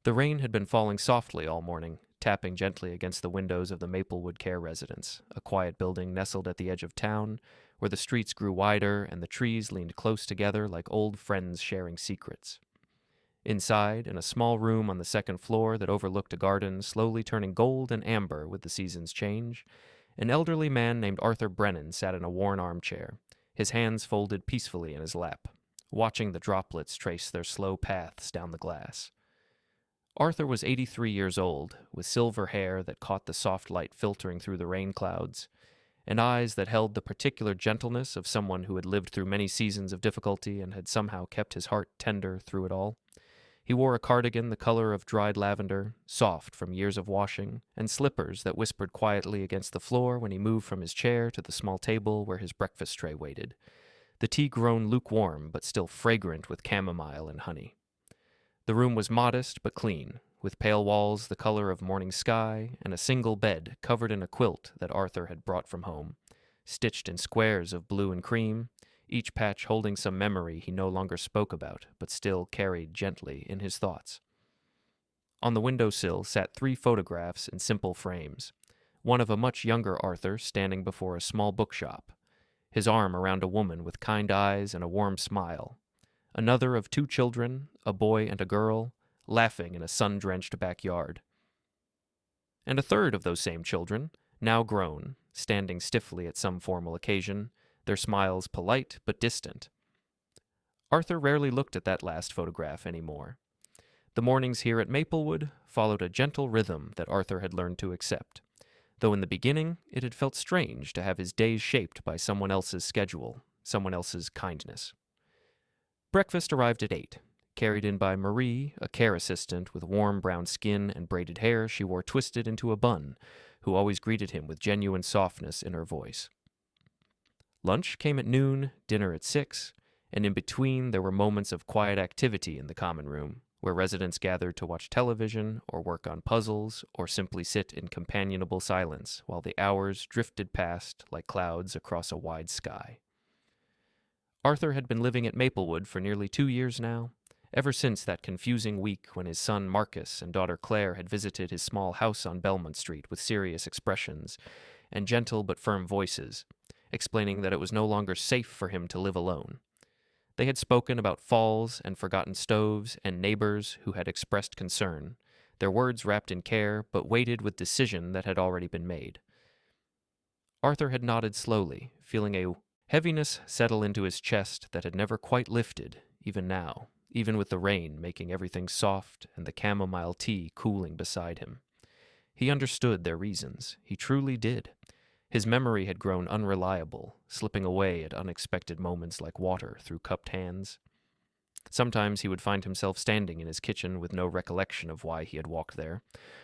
The rain had been falling softly all morning, tapping gently against the windows of the Maplewood Care Residence, a quiet building nestled at the edge of town, where the streets grew wider and the trees leaned close together like old friends sharing secrets. Inside, in a small room on the second floor that overlooked a garden slowly turning gold and amber with the season's change, an elderly man named Arthur Brennan sat in a worn armchair, his hands folded peacefully in his lap, watching the droplets trace their slow paths down the glass. Arthur was 83 years old, with silver hair that caught the soft light filtering through the rain clouds, and eyes that held the particular gentleness of someone who had lived through many seasons of difficulty and had somehow kept his heart tender through it all. He wore a cardigan the color of dried lavender, soft from years of washing, and slippers that whispered quietly against the floor when he moved from his chair to the small table where his breakfast tray waited, the tea grown lukewarm but still fragrant with chamomile and honey. The room was modest but clean, with pale walls the color of morning sky and a single bed covered in a quilt that Arthur had brought from home, stitched in squares of blue and cream, each patch holding some memory he no longer spoke about but still carried gently in his thoughts. On the windowsill sat 3 photographs in simple frames, one of a much younger Arthur standing before a small bookshop, his arm around a woman with kind eyes and a warm smile, another of 2 children, a boy and a girl, laughing in a sun-drenched backyard, and a third of those same children, now grown, standing stiffly at some formal occasion, their smiles polite but distant. Arthur rarely looked at that last photograph anymore. The mornings here at Maplewood followed a gentle rhythm that Arthur had learned to accept, though in the beginning it had felt strange to have his days shaped by someone else's schedule, someone else's kindness. Breakfast arrived at 8, carried in by Marie, a care assistant with warm brown skin and braided hair she wore twisted into a bun, who always greeted him with genuine softness in her voice. Lunch came at noon, dinner at 6, and in between there were moments of quiet activity in the common room, where residents gathered to watch television or work on puzzles or simply sit in companionable silence while the hours drifted past like clouds across a wide sky. Arthur had been living at Maplewood for nearly 2 years now, ever since that confusing week when his son Marcus and daughter Claire had visited his small house on Belmont Street with serious expressions and gentle but firm voices, explaining that it was no longer safe for him to live alone. They had spoken about falls and forgotten stoves and neighbors who had expressed concern, their words wrapped in care but weighted with decision that had already been made. Arthur had nodded slowly, feeling a heaviness settle into his chest that had never quite lifted, even now, even with the rain making everything soft and the chamomile tea cooling beside him. He understood their reasons. He truly did. His memory had grown unreliable, slipping away at unexpected moments like water through cupped hands. Sometimes he would find himself standing in his kitchen with no recollection of why he had walked there,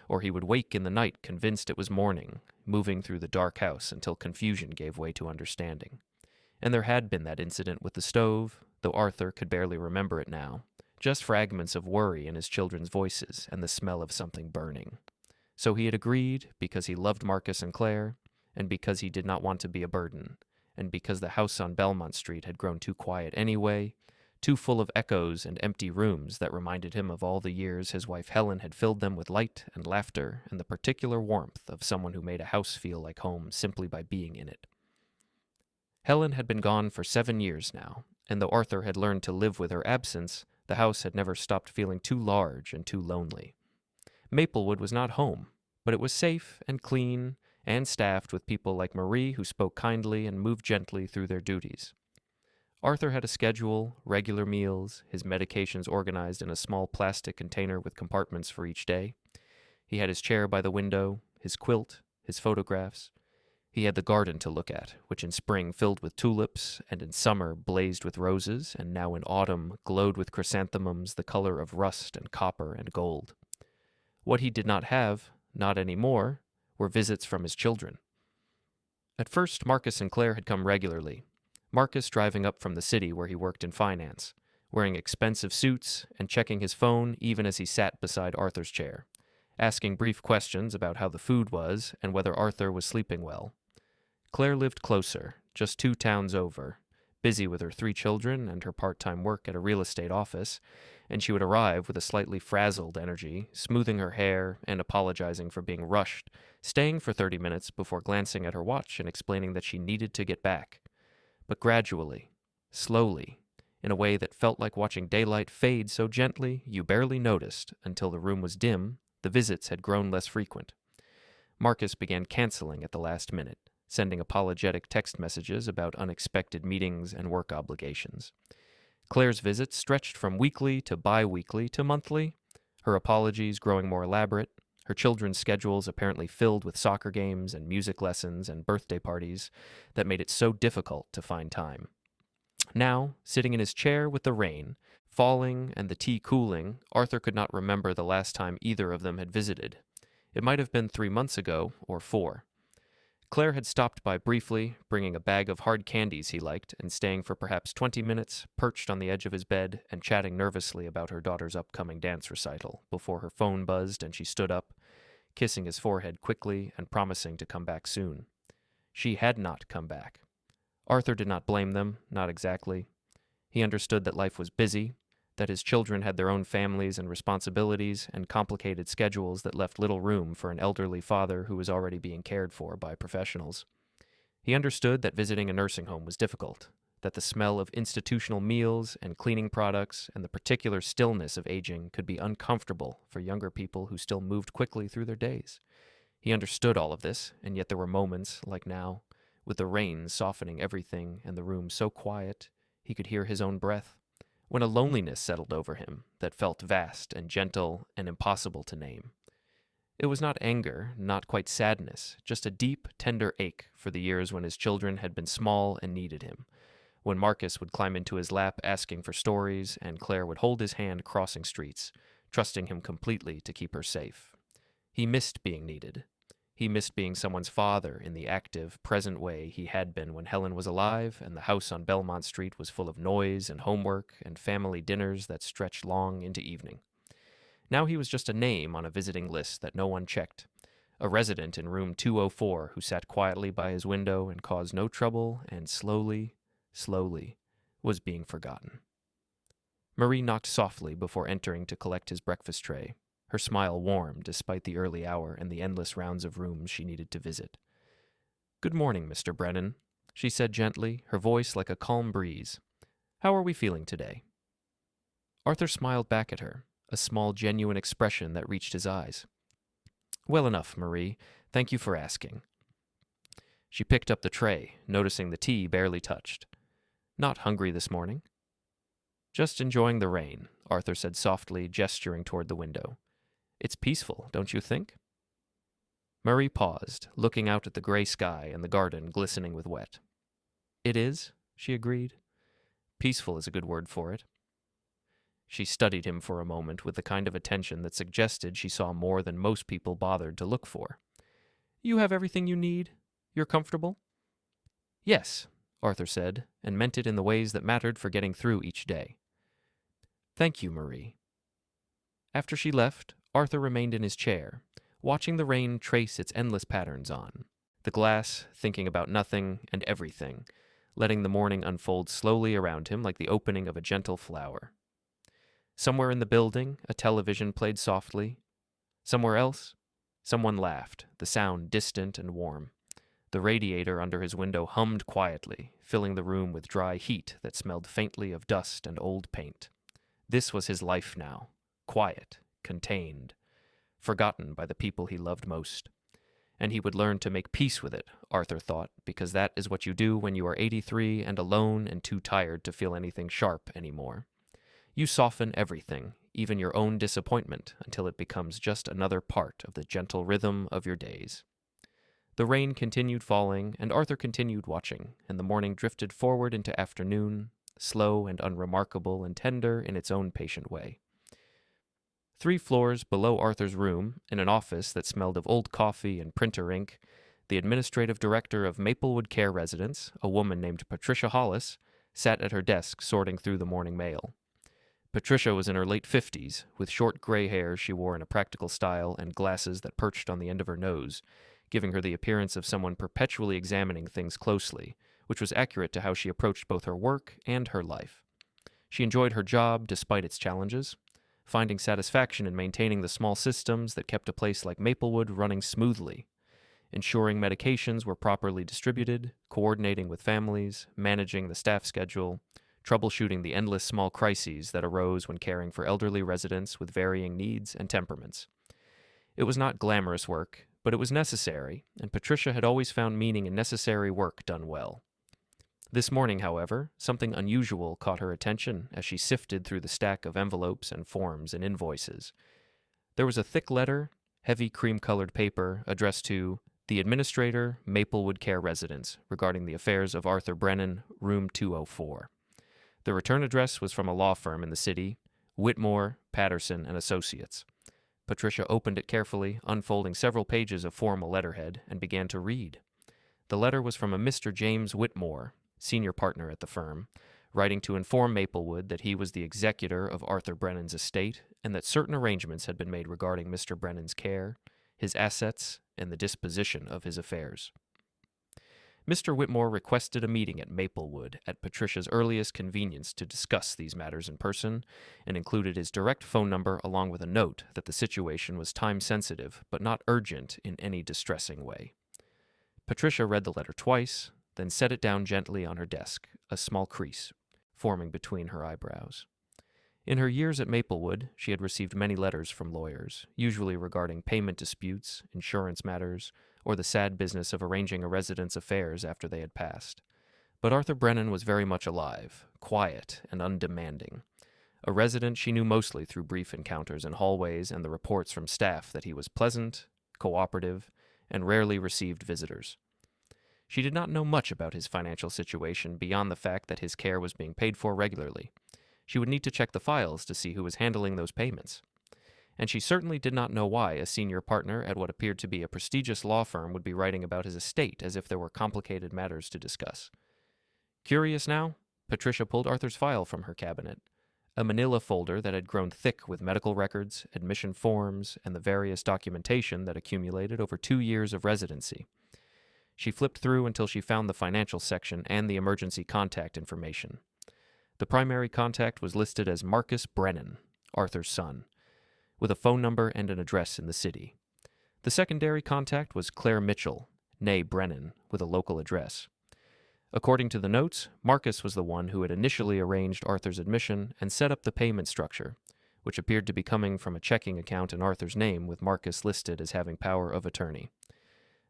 or he would wake in the night convinced it was morning, moving through the dark house until confusion gave way to understanding. And there had been that incident with the stove, though Arthur could barely remember it now, just fragments of worry in his children's voices and the smell of something burning. So he had agreed because he loved Marcus and Claire, and because he did not want to be a burden, and because the house on Belmont Street had grown too quiet anyway, too full of echoes and empty rooms that reminded him of all the years his wife Helen had filled them with light and laughter and the particular warmth of someone who made a house feel like home simply by being in it. Helen had been gone for 7 years now, and though Arthur had learned to live with her absence, the house had never stopped feeling too large and too lonely. Maplewood was not home, but it was safe and clean and staffed with people like Marie who spoke kindly and moved gently through their duties. Arthur had a schedule, regular meals, his medications organized in a small plastic container with compartments for each day. He had his chair by the window, his quilt, his photographs. He had the garden to look at, which in spring filled with tulips, and in summer blazed with roses, and now in autumn glowed with chrysanthemums the color of rust and copper and gold. What he did not have, not anymore, were visits from his children. At first, Marcus and Claire had come regularly, Marcus driving up from the city where he worked in finance, wearing expensive suits and checking his phone even as he sat beside Arthur's chair, asking brief questions about how the food was and whether Arthur was sleeping well. Claire lived closer, just 2 towns over, busy with her 3 children and her part-time work at a real estate office, and she would arrive with a slightly frazzled energy, smoothing her hair and apologizing for being rushed, staying for 30 minutes before glancing at her watch and explaining that she needed to get back. But gradually, slowly, in a way that felt like watching daylight fade so gently you barely noticed until the room was dim, the visits had grown less frequent. Marcus began canceling at the last minute, sending apologetic text messages about unexpected meetings and work obligations. Claire's visits stretched from weekly to bi-weekly to monthly, her apologies growing more elaborate, her children's schedules apparently filled with soccer games and music lessons and birthday parties that made it so difficult to find time. Now, sitting in his chair with the rain falling and the tea cooling, Arthur could not remember the last time either of them had visited. It might have been 3 months ago, or 4. Claire had stopped by briefly, bringing a bag of hard candies he liked, and staying for perhaps 20 minutes, perched on the edge of his bed and chatting nervously about her daughter's upcoming dance recital, before her phone buzzed and she stood up, kissing his forehead quickly and promising to come back soon. She had not come back. Arthur did not blame them, not exactly. He understood that life was busy, that his children had their own families and responsibilities and complicated schedules that left little room for an elderly father who was already being cared for by professionals. He understood that visiting a nursing home was difficult, that the smell of institutional meals and cleaning products and the particular stillness of aging could be uncomfortable for younger people who still moved quickly through their days. He understood all of this, and yet there were moments, like now, with the rain softening everything and the room so quiet he could hear his own breath, when a loneliness settled over him that felt vast and gentle and impossible to name. It was not anger, not quite sadness, just a deep, tender ache for the years when his children had been small and needed him, when Marcus would climb into his lap asking for stories and Claire would hold his hand crossing streets, trusting him completely to keep her safe. He missed being needed. He missed being someone's father in the active, present way he had been when Helen was alive and the house on Belmont Street was full of noise and homework and family dinners that stretched long into evening. Now he was just a name on a visiting list that no one checked, a resident in room 204 who sat quietly by his window and caused no trouble and slowly, was being forgotten. Marie knocked softly before entering to collect his breakfast tray. Her smile warm despite the early hour and the endless rounds of rooms she needed to visit. "Good morning, Mr. Brennan," she said gently, her voice like a calm breeze. "How are we feeling today?" Arthur smiled back at her, a small genuine expression that reached his eyes. "Well enough, Marie. Thank you for asking." She picked up the tray, noticing the tea barely touched. "Not hungry this morning?" "Just enjoying the rain," Arthur said softly, gesturing toward the window. "It's peaceful, don't you think?" Marie paused, looking out at the gray sky and the garden glistening with wet. "It is," she agreed. "Peaceful is a good word for it." She studied him for a moment with the kind of attention that suggested she saw more than most people bothered to look for. "You have everything you need? You're comfortable?" "Yes," Arthur said, and meant it in the ways that mattered for getting through each day. "Thank you, Marie." After she left, Arthur remained in his chair, watching the rain trace its endless patterns on the glass, thinking about nothing and everything, letting the morning unfold slowly around him like the opening of a gentle flower. Somewhere in the building, a television played softly. Somewhere else, someone laughed, the sound distant and warm. The radiator under his window hummed quietly, filling the room with dry heat that smelled faintly of dust and old paint. This was his life now, quiet, contained, forgotten by the people he loved most. And he would learn to make peace with it, Arthur thought, because that is what you do when you are 83 and alone and too tired to feel anything sharp anymore. You soften everything, even your own disappointment, until it becomes just another part of the gentle rhythm of your days. The rain continued falling, and Arthur continued watching, and the morning drifted forward into afternoon, slow and unremarkable and tender in its own patient way. 3 floors below Arthur's room, in an office that smelled of old coffee and printer ink, the administrative director of Maplewood Care Residence, a woman named Patricia Hollis, sat at her desk sorting through the morning mail. Patricia was in her late 50s, with short gray hair she wore in a practical style and glasses that perched on the end of her nose, giving her the appearance of someone perpetually examining things closely, which was accurate to how she approached both her work and her life. She enjoyed her job despite its challenges, finding satisfaction in maintaining the small systems that kept a place like Maplewood running smoothly, ensuring medications were properly distributed, coordinating with families, managing the staff schedule, troubleshooting the endless small crises that arose when caring for elderly residents with varying needs and temperaments. It was not glamorous work, but it was necessary, and Patricia had always found meaning in necessary work done well. This morning, however, something unusual caught her attention as she sifted through the stack of envelopes and forms and invoices. There was a thick letter, heavy cream-colored paper, addressed to the Administrator, Maplewood Care Residence, regarding the affairs of Arthur Brennan, room 204. The return address was from a law firm in the city, Whitmore, Patterson, and Associates. Patricia opened it carefully, unfolding several pages of formal letterhead, and began to read. The letter was from a Mr. James Whitmore, senior partner at the firm, writing to inform Maplewood that he was the executor of Arthur Brennan's estate and that certain arrangements had been made regarding Mr. Brennan's care, his assets, and the disposition of his affairs. Mr. Whitmore requested a meeting at Maplewood at Patricia's earliest convenience to discuss these matters in person, and included his direct phone number along with a note that the situation was time-sensitive but not urgent in any distressing way. Patricia read the letter twice, then set it down gently on her desk, a small crease forming between her eyebrows. In her years at Maplewood, she had received many letters from lawyers, usually regarding payment disputes, insurance matters, or the sad business of arranging a resident's affairs after they had passed. But Arthur Brennan was very much alive, quiet, and undemanding. A resident she knew mostly through brief encounters in hallways and the reports from staff that he was pleasant, cooperative, and rarely received visitors. She did not know much about his financial situation beyond the fact that his care was being paid for regularly. She would need to check the files to see who was handling those payments. And she certainly did not know why a senior partner at what appeared to be a prestigious law firm would be writing about his estate as if there were complicated matters to discuss. Curious now, Patricia pulled Arthur's file from her cabinet, a manila folder that had grown thick with medical records, admission forms, and the various documentation that accumulated over 2 years of residency. She flipped through until she found the financial section and the emergency contact information. The primary contact was listed as Marcus Brennan, Arthur's son, with a phone number and an address in the city. The secondary contact was Claire Mitchell, née Brennan, with a local address. According to the notes, Marcus was the one who had initially arranged Arthur's admission and set up the payment structure, which appeared to be coming from a checking account in Arthur's name with Marcus listed as having power of attorney.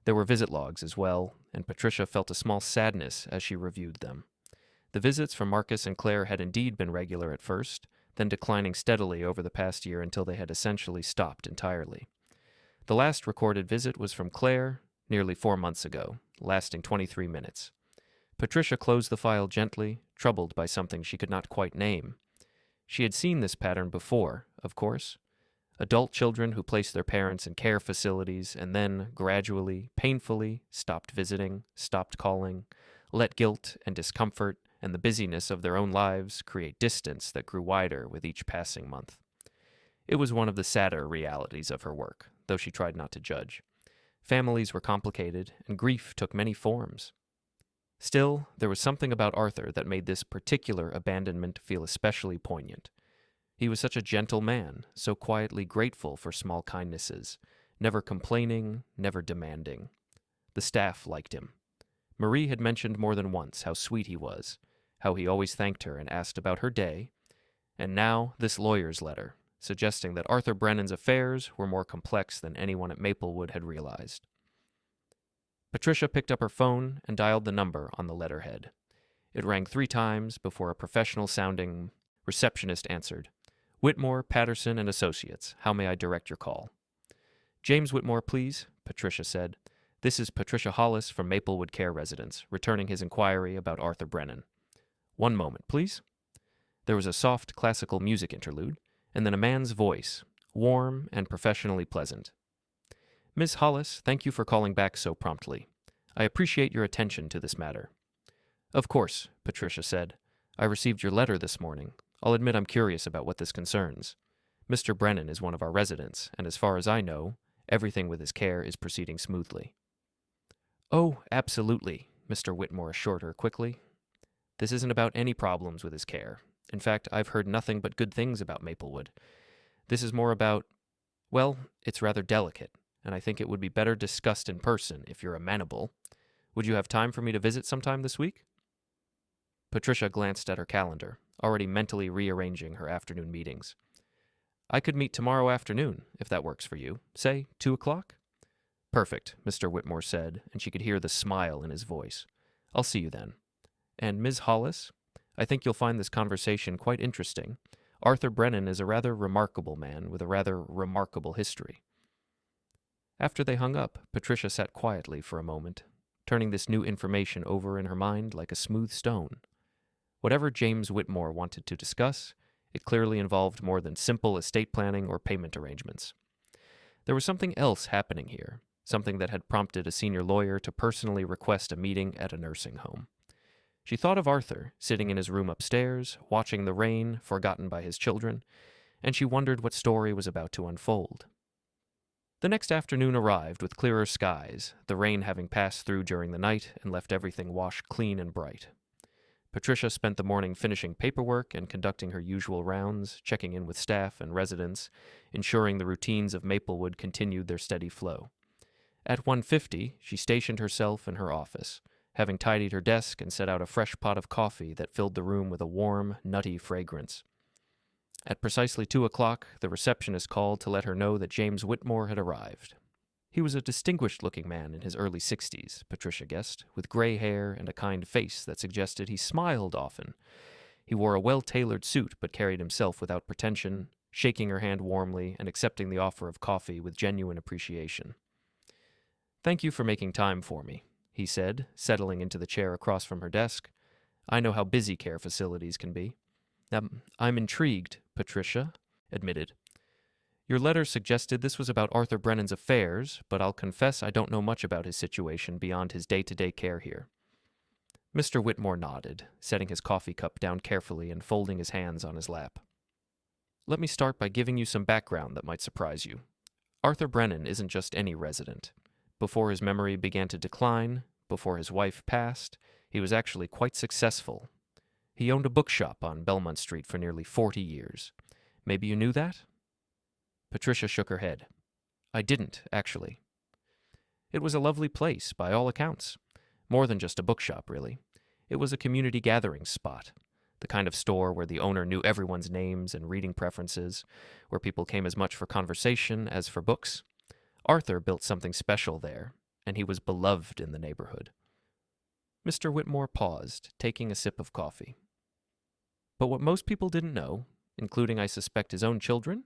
There were visit logs as well, and Patricia felt a small sadness as she reviewed them. The visits from Marcus and Claire had indeed been regular at first, then declining steadily over the past year until they had essentially stopped entirely. The last recorded visit was from Claire nearly 4 months ago, lasting 23 minutes. Patricia closed the file gently, troubled by something she could not quite name. She had seen this pattern before, of course. Adult children who placed their parents in care facilities and then, gradually, painfully, stopped visiting, stopped calling, let guilt and discomfort and the busyness of their own lives create distance that grew wider with each passing month. It was one of the sadder realities of her work, though she tried not to judge. Families were complicated, and grief took many forms. Still, there was something about Arthur that made this particular abandonment feel especially poignant. He was such a gentle man, so quietly grateful for small kindnesses, never complaining, never demanding. The staff liked him. Marie had mentioned more than once how sweet he was, how he always thanked her and asked about her day, and now this lawyer's letter, suggesting that Arthur Brennan's affairs were more complex than anyone at Maplewood had realized. Patricia picked up her phone and dialed the number on the letterhead. It rang 3 times before a professional-sounding receptionist answered. "Whitmore, Patterson, and Associates. How may I direct your call?" "James Whitmore, please," Patricia said. "This is Patricia Hollis from Maplewood Care Residence, returning his inquiry about Arthur Brennan." "1 moment, please." There was a soft classical music interlude, and then a man's voice, warm and professionally pleasant. "Miss Hollis, thank you for calling back so promptly. I appreciate your attention to this matter." "Of course," Patricia said. "I received your letter this morning. I'll admit I'm curious about what this concerns. Mr. Brennan is one of our residents, and as far as I know, everything with his care is proceeding smoothly." "Oh, absolutely," Mr. Whitmore assured her quickly. "This isn't about any problems with his care. In fact, I've heard nothing but good things about Maplewood. This is more about, well, it's rather delicate, and I think it would be better discussed in person if you're amenable. Would you have time for me to visit sometime this week?" Patricia glanced at her calendar, already mentally rearranging her afternoon meetings. "I could meet tomorrow afternoon, if that works for you. Say 2 o'clock?" "Perfect," Mr. Whitmore said, and she could hear the smile in his voice. "I'll see you then. And Ms. Hollis, I think you'll find this conversation quite interesting. Arthur Brennan is a rather remarkable man with a rather remarkable history." After they hung up, Patricia sat quietly for a moment, turning this new information over in her mind like a smooth stone. Whatever James Whitmore wanted to discuss, it clearly involved more than simple estate planning or payment arrangements. There was something else happening here, something that had prompted a senior lawyer to personally request a meeting at a nursing home. She thought of Arthur, sitting in his room upstairs, watching the rain, forgotten by his children, and she wondered what story was about to unfold. The next afternoon arrived with clearer skies, the rain having passed through during the night and left everything washed clean and bright. Patricia spent the morning finishing paperwork and conducting her usual rounds, checking in with staff and residents, ensuring the routines of Maplewood continued their steady flow. At 1:50, she stationed herself in her office, having tidied her desk and set out a fresh pot of coffee that filled the room with a warm, nutty fragrance. At precisely 2 o'clock, the receptionist called to let her know that James Whitmore had arrived. He was a distinguished-looking man in his early 60s, Patricia guessed, with gray hair and a kind face that suggested he smiled often. He wore a well-tailored suit but carried himself without pretension, shaking her hand warmly and accepting the offer of coffee with genuine appreciation. "Thank you for making time for me," he said, settling into the chair across from her desk. "I know how busy care facilities can be." "I'm intrigued," Patricia admitted. "Your letter suggested this was about Arthur Brennan's affairs, but I'll confess I don't know much about his situation beyond his day-to-day care here." Mr. Whitmore nodded, setting his coffee cup down carefully and folding his hands on his lap. "Let me start by giving you some background that might surprise you. Arthur Brennan isn't just any resident. Before his memory began to decline, before his wife passed, he was actually quite successful. He owned a bookshop on Belmont Street for nearly 40 years. Maybe you knew that?" Patricia shook her head. "I didn't, actually." It was a lovely place, by all accounts. More than just a bookshop, really. It was a community gathering spot, the kind of store where the owner knew everyone's names and reading preferences, where people came as much for conversation as for books. Arthur built something special there, and he was beloved in the neighborhood. Mr. Whitmore paused, taking a sip of coffee. But what most people didn't know, including I suspect his own children,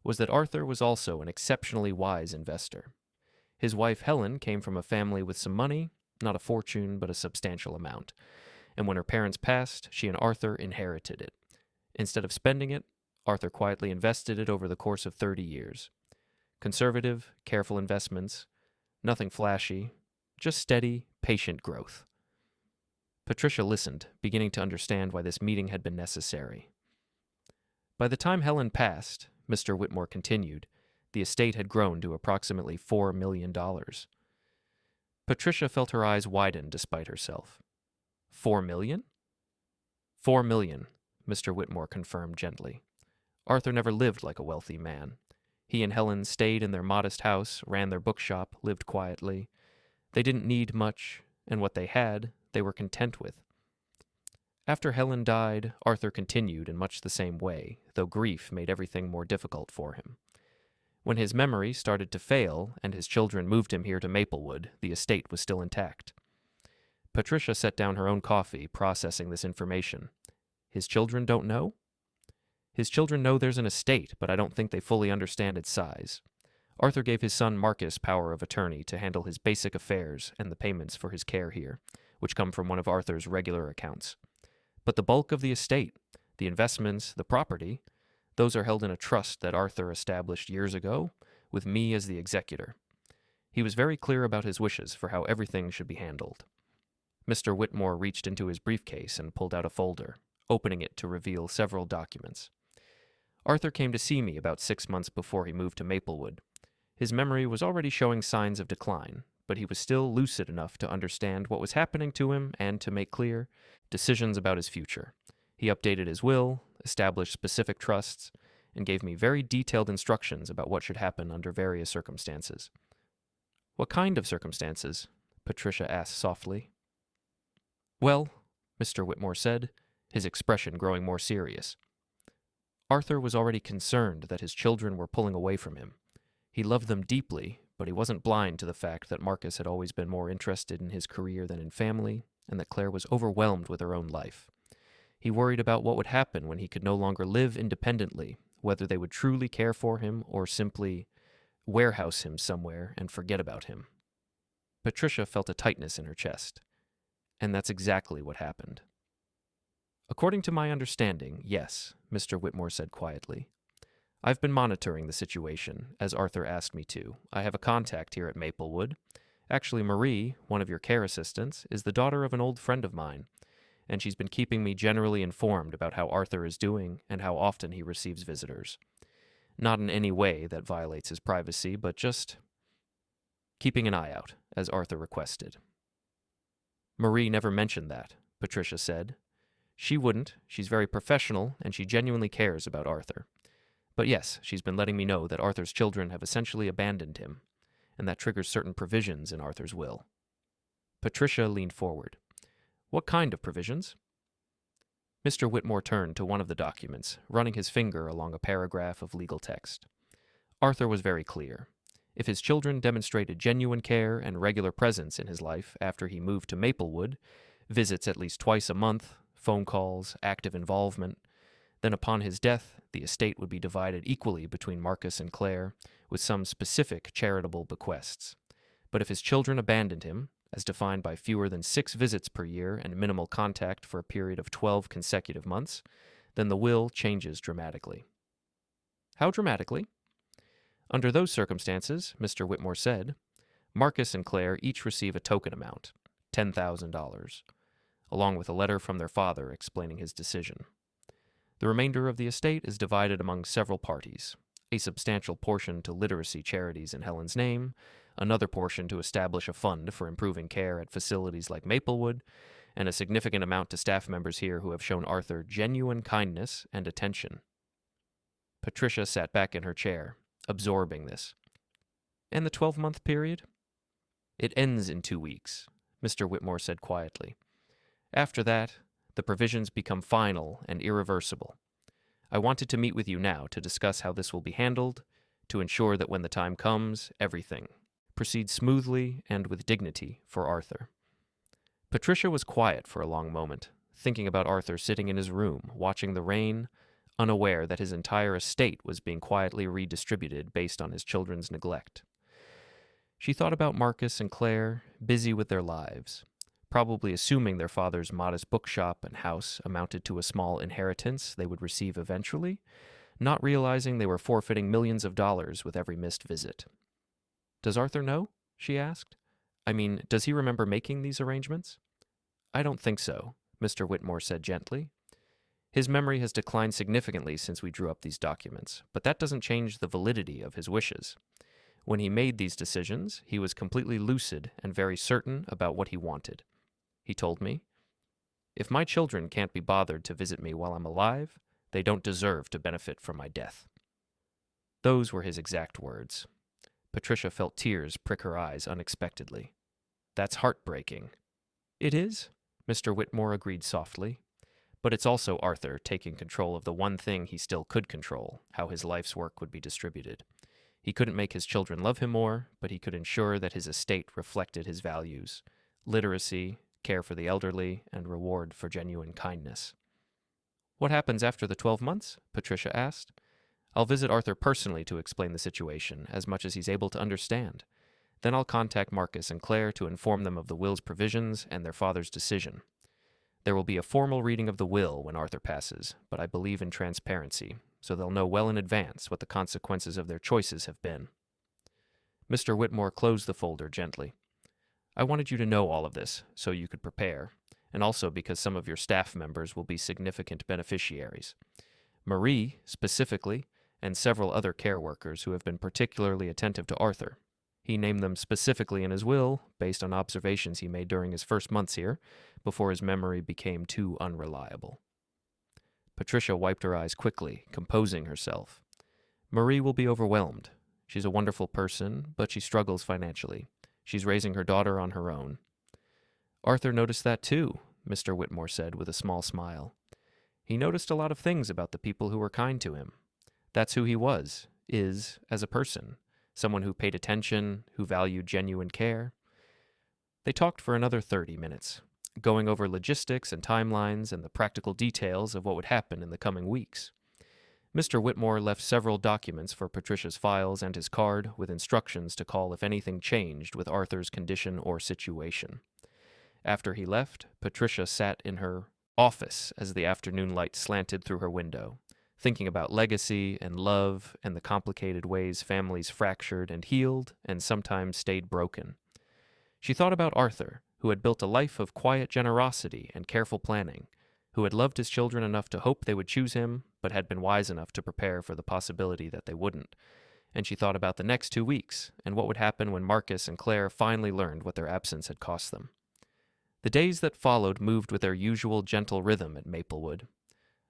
was that Arthur was also an exceptionally wise investor. His wife Helen came from a family with some money, not a fortune, but a substantial amount, and when her parents passed, she and Arthur inherited it. Instead of spending it, Arthur quietly invested it over the course of 30 years. Conservative, careful investments, nothing flashy, just steady, patient growth. Patricia listened, beginning to understand why this meeting had been necessary. By the time Helen passed, Mr. Whitmore continued, the estate had grown to approximately $4 million. Patricia felt her eyes widen despite herself. $4 million? $4 million, Mr. Whitmore confirmed gently. Arthur never lived like a wealthy man. He and Helen stayed in their modest house, ran their bookshop, lived quietly. They didn't need much, and what they had, they were content with. After Helen died, Arthur continued in much the same way, though grief made everything more difficult for him. When his memory started to fail and his children moved him here to Maplewood, the estate was still intact. Patricia set down her own coffee, processing this information. His children don't know? His children know there's an estate, but I don't think they fully understand its size. Arthur gave his son Marcus power of attorney to handle his basic affairs and the payments for his care here, which come from one of Arthur's regular accounts. But the bulk of the estate, the investments, the property, those are held in a trust that Arthur established years ago, with me as the executor. He was very clear about his wishes for how everything should be handled. Mr. Whitmore reached into his briefcase and pulled out a folder, opening it to reveal several documents. Arthur came to see me about 6 months before he moved to Maplewood. His memory was already showing signs of decline, but he was still lucid enough to understand what was happening to him and to make clear decisions about his future. He updated his will, established specific trusts, and gave me very detailed instructions about what should happen under various circumstances. What kind of circumstances? Patricia asked softly. Well, Mr. Whitmore said, his expression growing more serious. Arthur was already concerned that his children were pulling away from him. He loved them deeply, but he wasn't blind to the fact that Marcus had always been more interested in his career than in family, and that Claire was overwhelmed with her own life. He worried about what would happen when he could no longer live independently, whether they would truly care for him or simply warehouse him somewhere and forget about him. Patricia felt a tightness in her chest. And that's exactly what happened. According to my understanding, yes, Mr. Whitmore said quietly. I've been monitoring the situation, as Arthur asked me to. I have a contact here at Maplewood. Actually, Marie, one of your care assistants, is the daughter of an old friend of mine, and she's been keeping me generally informed about how Arthur is doing and how often he receives visitors. Not in any way that violates his privacy, but just keeping an eye out, as Arthur requested. Marie never mentioned that, Patricia said. She wouldn't. She's very professional, and she genuinely cares about Arthur. But yes, she's been letting me know that Arthur's children have essentially abandoned him, and that triggers certain provisions in Arthur's will. Patricia leaned forward. What kind of provisions? Mr. Whitmore turned to one of the documents, running his finger along a paragraph of legal text. Arthur was very clear. If his children demonstrated genuine care and regular presence in his life after he moved to Maplewood, visits at least twice a month, phone calls, active involvement, then upon his death, the estate would be divided equally between Marcus and Claire, with some specific charitable bequests. But if his children abandoned him, as defined by fewer than 6 visits per year and minimal contact for a period of 12 consecutive months, then the will changes dramatically. How dramatically? Under those circumstances, Mr. Whitmore said, Marcus and Claire each receive a token amount, $10,000, along with a letter from their father explaining his decision. The remainder of the estate is divided among several parties, a substantial portion to literacy charities in Helen's name, another portion to establish a fund for improving care at facilities like Maplewood, and a significant amount to staff members here who have shown Arthur genuine kindness and attention. Patricia sat back in her chair, absorbing this. And the 12-month period? It ends in 2 weeks, Mr. Whitmore said quietly. After that, the provisions become final and irreversible. I wanted to meet with you now to discuss how this will be handled, to ensure that when the time comes, everything proceeds smoothly and with dignity for Arthur. Patricia was quiet for a long moment, thinking about Arthur sitting in his room, watching the rain, unaware that his entire estate was being quietly redistributed based on his children's neglect. She thought about Marcus and Claire, busy with their lives, probably assuming their father's modest bookshop and house amounted to a small inheritance they would receive eventually, not realizing they were forfeiting millions of dollars with every missed visit. Does Arthur know? She asked. I mean, does he remember making these arrangements? I don't think so, Mr. Whitmore said gently. His memory has declined significantly since we drew up these documents, but that doesn't change the validity of his wishes. When he made these decisions, he was completely lucid and very certain about what he wanted. He told me, if my children can't be bothered to visit me while I'm alive, they don't deserve to benefit from my death. Those were his exact words. Patricia felt tears prick her eyes unexpectedly. That's heartbreaking. It is, Mr. Whitmore agreed softly. But it's also Arthur taking control of the one thing he still could control, how his life's work would be distributed. He couldn't make his children love him more, but he could ensure that his estate reflected his values: literacy, care for the elderly, and reward for genuine kindness. What happens after the 12 months? Patricia asked. I'll visit Arthur personally to explain the situation, as much as he's able to understand. Then I'll contact Marcus and Claire to inform them of the will's provisions and their father's decision. There will be a formal reading of the will when Arthur passes, but I believe in transparency, so they'll know well in advance what the consequences of their choices have been. Mr. Whitmore closed the folder gently. I wanted you to know all of this, so you could prepare, and also because some of your staff members will be significant beneficiaries. Marie, specifically, and several other care workers who have been particularly attentive to Arthur. He named them specifically in his will, based on observations he made during his first months here, before his memory became too unreliable. Patricia wiped her eyes quickly, composing herself. Marie will be overwhelmed. She's a wonderful person, but she struggles financially. She's raising her daughter on her own. Arthur noticed that too, Mr. Whitmore said with a small smile. He noticed a lot of things about the people who were kind to him. That's who he is, as a person, someone who paid attention, who valued genuine care. They talked for another 30 minutes, going over logistics and timelines and the practical details of what would happen in the coming weeks. Mr. Whitmore left several documents for Patricia's files and his card with instructions to call if anything changed with Arthur's condition or situation. After he left, Patricia sat in her office as the afternoon light slanted through her window, thinking about legacy and love and the complicated ways families fractured and healed and sometimes stayed broken. She thought about Arthur, who had built a life of quiet generosity and careful planning, who had loved his children enough to hope they would choose him, but had been wise enough to prepare for the possibility that they wouldn't. And she thought about the next 2 weeks and what would happen when Marcus and Claire finally learned what their absence had cost them. The days that followed moved with their usual gentle rhythm at Maplewood.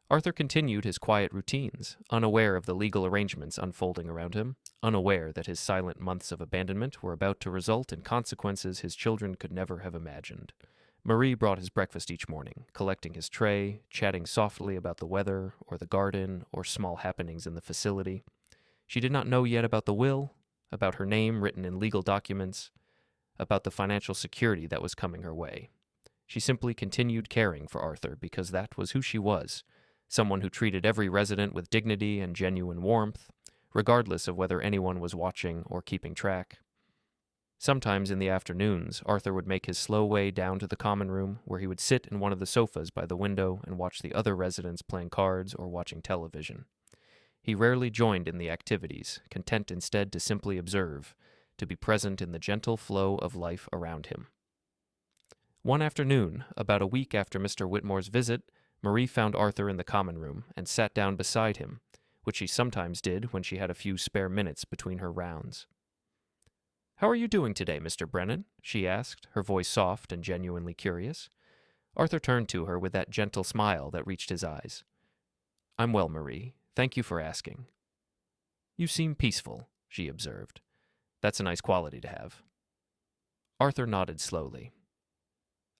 Arthur continued his quiet routines, unaware of the legal arrangements unfolding around him, unaware that his silent months of abandonment were about to result in consequences his children could never have imagined. Marie brought his breakfast each morning, collecting his tray, chatting softly about the weather or the garden or small happenings in the facility. She did not know yet about the will, about her name written in legal documents, about the financial security that was coming her way. She simply continued caring for Arthur because that was who she was, someone who treated every resident with dignity and genuine warmth, regardless of whether anyone was watching or keeping track. Sometimes in the afternoons, Arthur would make his slow way down to the common room, where he would sit in one of the sofas by the window and watch the other residents playing cards or watching television. He rarely joined in the activities, content instead to simply observe, to be present in the gentle flow of life around him. One afternoon, about a week after Mr. Whitmore's visit, Marie found Arthur in the common room and sat down beside him, which she sometimes did when she had a few spare minutes between her rounds. "How are you doing today, Mr. Brennan?" she asked, her voice soft and genuinely curious. Arthur turned to her with that gentle smile that reached his eyes. "I'm well, Marie. Thank you for asking." "You seem peaceful," she observed. "That's a nice quality to have." Arthur nodded slowly.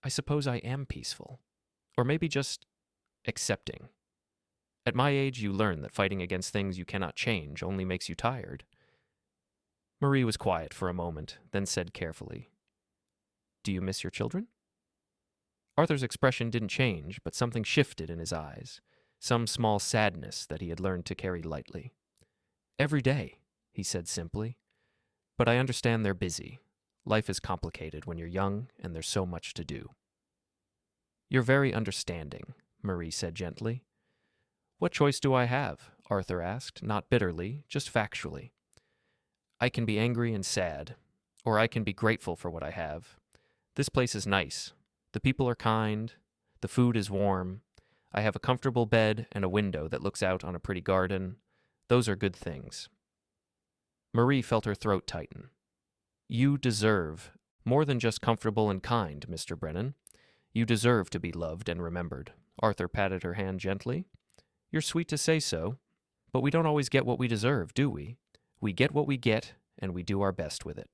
"I suppose I am peaceful. Or maybe just accepting. At my age, you learn that fighting against things you cannot change only makes you tired." Marie was quiet for a moment, then said carefully, "Do you miss your children?" Arthur's expression didn't change, but something shifted in his eyes, some small sadness that he had learned to carry lightly. "Every day," he said simply. "But I understand they're busy. Life is complicated when you're young, and there's so much to do." "You're very understanding," Marie said gently. "What choice do I have?" Arthur asked, not bitterly, just factually. "I can be angry and sad, or I can be grateful for what I have. This place is nice. The people are kind. The food is warm. I have a comfortable bed and a window that looks out on a pretty garden. Those are good things." Marie felt her throat tighten. "You deserve more than just comfortable and kind, Mr. Brennan. You deserve to be loved and remembered." Arthur patted her hand gently. "You're sweet to say so, but we don't always get what we deserve, do we? We get what we get, and we do our best with it."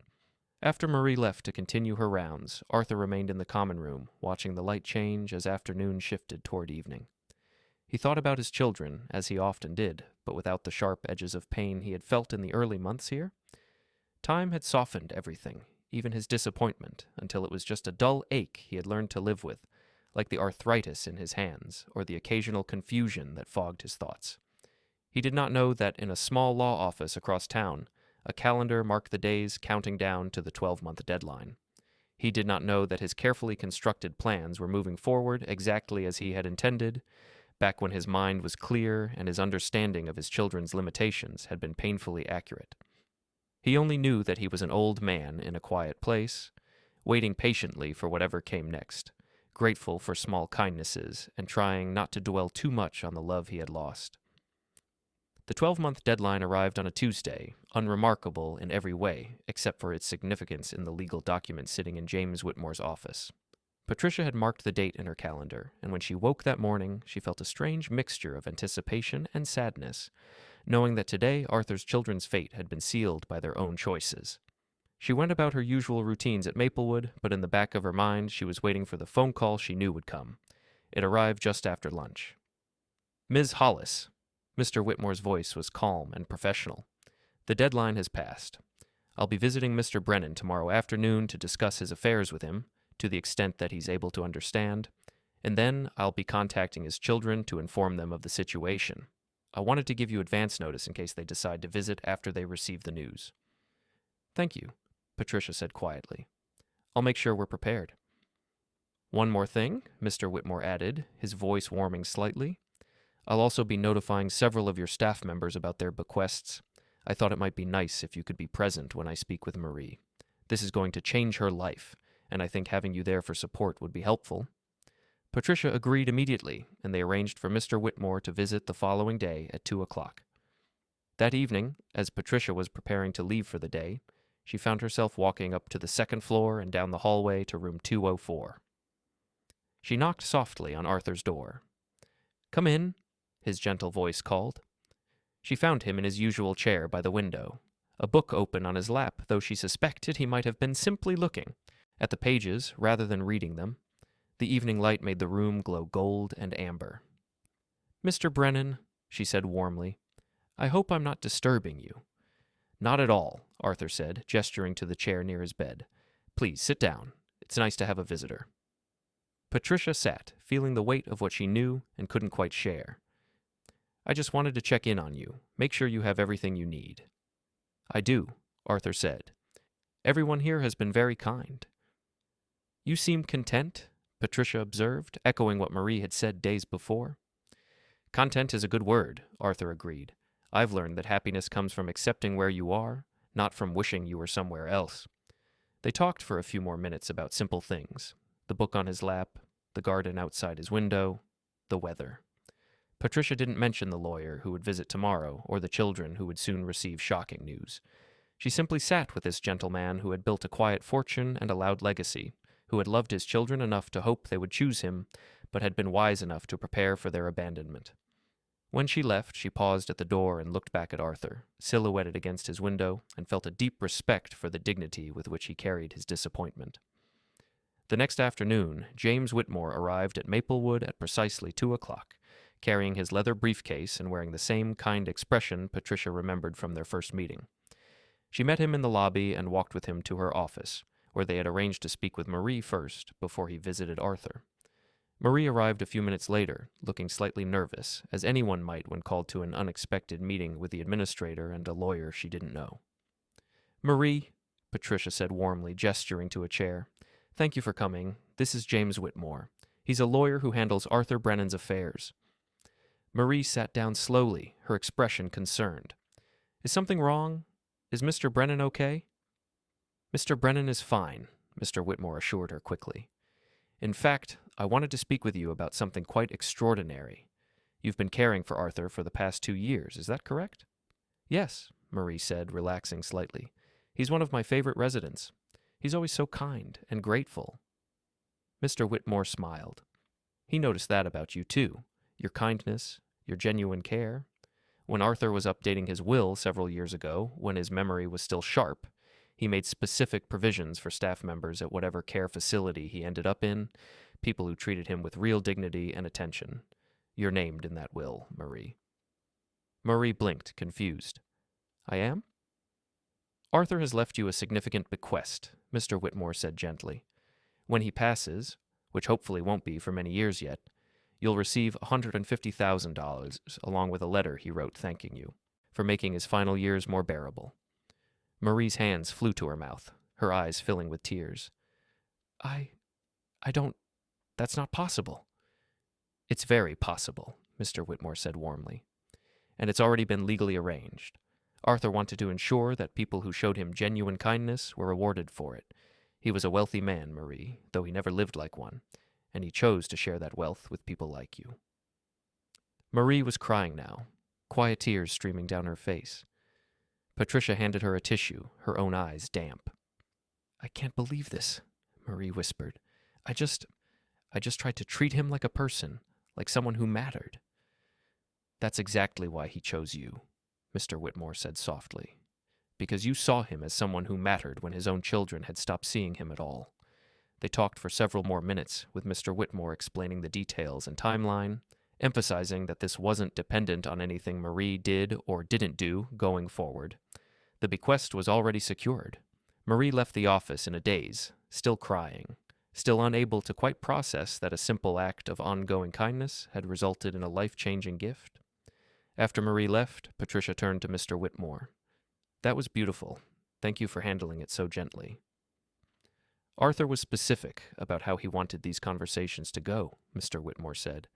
After Marie left to continue her rounds, Arthur remained in the common room, watching the light change as afternoon shifted toward evening. He thought about his children, as he often did, but without the sharp edges of pain he had felt in the early months here. Time had softened everything, even his disappointment, until it was just a dull ache he had learned to live with, like the arthritis in his hands, or the occasional confusion that fogged his thoughts. He did not know that in a small law office across town, a calendar marked the days counting down to the 12-month deadline. He did not know that his carefully constructed plans were moving forward exactly as he had intended, back when his mind was clear and his understanding of his children's limitations had been painfully accurate. He only knew that he was an old man in a quiet place, waiting patiently for whatever came next, grateful for small kindnesses, and trying not to dwell too much on the love he had lost. The 12-month deadline arrived on a Tuesday, unremarkable in every way, except for its significance in the legal document sitting in James Whitmore's office. Patricia had marked the date in her calendar, and when she woke that morning, she felt a strange mixture of anticipation and sadness, knowing that today Arthur's children's fate had been sealed by their own choices. She went about her usual routines at Maplewood, but in the back of her mind she was waiting for the phone call she knew would come. It arrived just after lunch. "Ms. Hollis." Mr. Whitmore's voice was calm and professional. "The deadline has passed. I'll be visiting Mr. Brennan tomorrow afternoon to discuss his affairs with him, to the extent that he's able to understand, and then I'll be contacting his children to inform them of the situation. I wanted to give you advance notice in case they decide to visit after they receive the news." "Thank you," Patricia said quietly. "I'll make sure we're prepared." "One more thing," Mr. Whitmore added, his voice warming slightly. "I'll also be notifying several of your staff members about their bequests. I thought it might be nice if you could be present when I speak with Marie. This is going to change her life, and I think having you there for support would be helpful." Patricia agreed immediately, and they arranged for Mr. Whitmore to visit the following day at 2:00. That evening, as Patricia was preparing to leave for the day, she found herself walking up to the second floor and down the hallway to room 204. She knocked softly on Arthur's door. "Come in," his gentle voice called. She found him in his usual chair by the window, a book open on his lap, though she suspected he might have been simply looking at the pages rather than reading them. The evening light made the room glow gold and amber. "Mr. Brennan," she said warmly, "I hope I'm not disturbing you." "Not at all," Arthur said, gesturing to the chair near his bed. "Please, sit down. It's nice to have a visitor." Patricia sat, feeling the weight of what she knew and couldn't quite share. "I just wanted to check in on you, make sure you have everything you need." "I do," Arthur said. "Everyone here has been very kind." "You seem content," Patricia observed, echoing what Marie had said days before. "Content is a good word," Arthur agreed. "I've learned that happiness comes from accepting where you are, not from wishing you were somewhere else." They talked for a few more minutes about simple things: the book on his lap, the garden outside his window, the weather. Patricia didn't mention the lawyer who would visit tomorrow or the children who would soon receive shocking news. She simply sat with this gentleman who had built a quiet fortune and a loud legacy, who had loved his children enough to hope they would choose him, but had been wise enough to prepare for their abandonment. When she left, she paused at the door and looked back at Arthur, silhouetted against his window, and felt a deep respect for the dignity with which he carried his disappointment. The next afternoon, James Whitmore arrived at Maplewood at precisely 2:00, carrying his leather briefcase and wearing the same kind expression Patricia remembered from their first meeting. She met him in the lobby and walked with him to her office, where they had arranged to speak with Marie first, before he visited Arthur. Marie arrived a few minutes later, looking slightly nervous, as anyone might when called to an unexpected meeting with the administrator and a lawyer she didn't know. "Marie," Patricia said warmly, gesturing to a chair, "thank you for coming. This is James Whitmore. He's a lawyer who handles Arthur Brennan's affairs." Marie sat down slowly, her expression concerned. "Is something wrong? Is Mr. Brennan okay?" "Mr. Brennan is fine," Mr. Whitmore assured her quickly. "In fact, I wanted to speak with you about something quite extraordinary. You've been caring for Arthur for the past 2 years, is that correct?" "Yes," Marie said, relaxing slightly. "He's one of my favorite residents. He's always so kind and grateful." Mr. Whitmore smiled. "He noticed that about you, too. Your kindness, your genuine care. When Arthur was updating his will several years ago, when his memory was still sharp, he made specific provisions for staff members at whatever care facility he ended up in, people who treated him with real dignity and attention. You're named in that will, Marie." Marie blinked, confused. "I am?" "Arthur has left you a significant bequest," Mr. Whitmore said gently. "When he passes, which hopefully won't be for many years yet, you'll receive $150,000, along with a letter he wrote thanking you for making his final years more bearable." Marie's hands flew to her mouth, her eyes filling with tears. I don't... That's not possible." "It's very possible," Mr. Whitmore said warmly. "And it's already been legally arranged. Arthur wanted to ensure that people who showed him genuine kindness were rewarded for it. He was a wealthy man, Marie, though he never lived like one, and he chose to share that wealth with people like you." Marie was crying now, quiet tears streaming down her face. Patricia handed her a tissue, her own eyes damp. "I can't believe this," Marie whispered. I just tried to treat him like a person, like someone who mattered. That's exactly why he chose you, Mr. Whitmore said softly. Because you saw him as someone who mattered when his own children had stopped seeing him at all. They talked for several more minutes, with Mr. Whitmore explaining the details and timeline, emphasizing that this wasn't dependent on anything Marie did or didn't do going forward. The bequest was already secured. Marie left the office in a daze, still crying, still unable to quite process that a simple act of ongoing kindness had resulted in a life-changing gift. After Marie left, Patricia turned to Mr. Whitmore. That was beautiful. Thank you for handling it so gently. Arthur was specific about how he wanted these conversations to go, Mr. Whitmore said.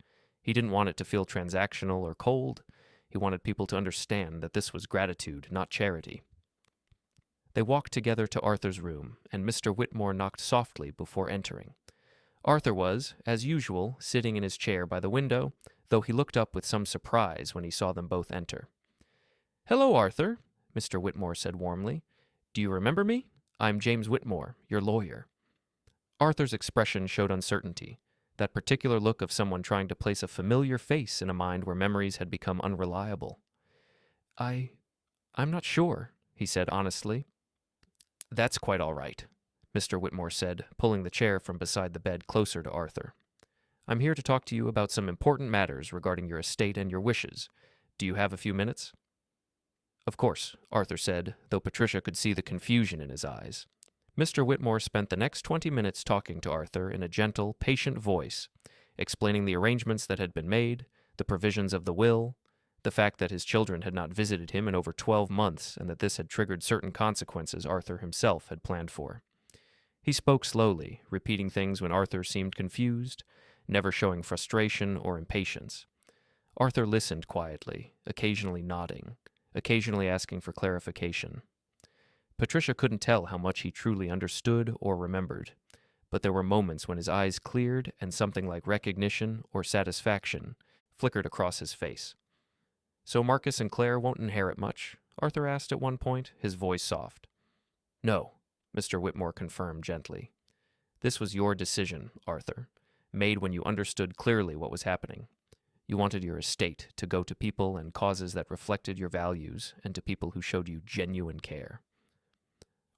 He didn't want it to feel transactional or cold. He wanted people to understand that this was gratitude, not charity. They walked together to Arthur's room, and Mr. Whitmore knocked softly before entering. Arthur was, as usual, sitting in his chair by the window, though he looked up with some surprise when he saw them both enter. "Hello, Arthur," Mr. Whitmore said warmly. "Do you remember me? I'm James Whitmore, your lawyer." Arthur's expression showed uncertainty, that particular look of someone trying to place a familiar face in a mind where memories had become unreliable. I'm not sure," he said honestly. "That's quite all right," Mr. Whitmore said, pulling the chair from beside the bed closer to Arthur. "I'm here to talk to you about some important matters regarding your estate and your wishes. Do you have a few minutes?" "Of course," Arthur said, though Patricia could see the confusion in his eyes. Mr. Whitmore spent the next 20 minutes talking to Arthur in a gentle, patient voice, explaining the arrangements that had been made, the provisions of the will, the fact that his children had not visited him in over 12 months and that this had triggered certain consequences Arthur himself had planned for. He spoke slowly, repeating things when Arthur seemed confused, never showing frustration or impatience. Arthur listened quietly, occasionally nodding, occasionally asking for clarification. Patricia couldn't tell how much he truly understood or remembered, but there were moments when his eyes cleared and something like recognition or satisfaction flickered across his face. "So Marcus and Claire won't inherit much?" Arthur asked at one point, his voice soft. "No," Mr. Whitmore confirmed gently. "This was your decision, Arthur, made when you understood clearly what was happening. You wanted your estate to go to people and causes that reflected your values and to people who showed you genuine care."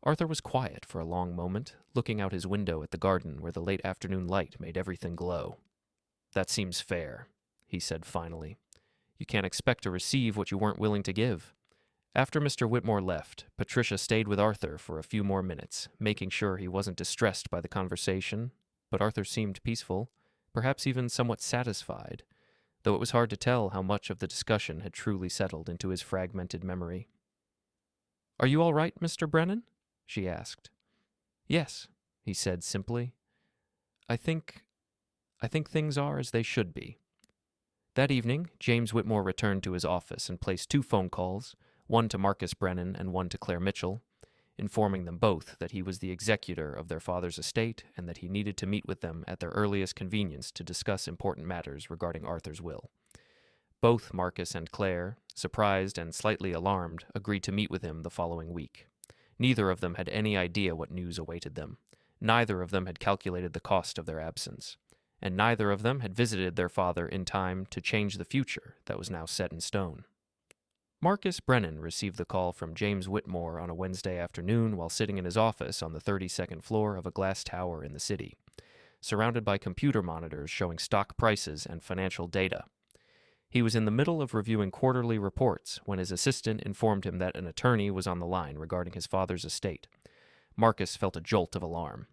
Arthur was quiet for a long moment, looking out his window at the garden where the late afternoon light made everything glow. "That seems fair," he said finally. "You can't expect to receive what you weren't willing to give." After Mr. Whitmore left, Patricia stayed with Arthur for a few more minutes, making sure he wasn't distressed by the conversation, but Arthur seemed peaceful, perhaps even somewhat satisfied, though it was hard to tell how much of the discussion had truly settled into his fragmented memory. "Are you all right, Mr. Brennan?" she asked. "Yes," he said simply. I think things are as they should be." That evening, James Whitmore returned to his office and placed 2 phone calls, one to Marcus Brennan and one to Claire Mitchell, informing them both that he was the executor of their father's estate and that he needed to meet with them at their earliest convenience to discuss important matters regarding Arthur's will. Both Marcus and Claire, surprised and slightly alarmed, agreed to meet with him the following week. Neither of them had any idea what news awaited them. Neither of them had calculated the cost of their absence. And neither of them had visited their father in time to change the future that was now set in stone. Marcus Brennan received the call from James Whitmore on a Wednesday afternoon while sitting in his office on the 32nd floor of a glass tower in the city, surrounded by computer monitors showing stock prices and financial data. He was in the middle of reviewing quarterly reports when his assistant informed him that an attorney was on the line regarding his father's estate. Marcus felt a jolt of alarm.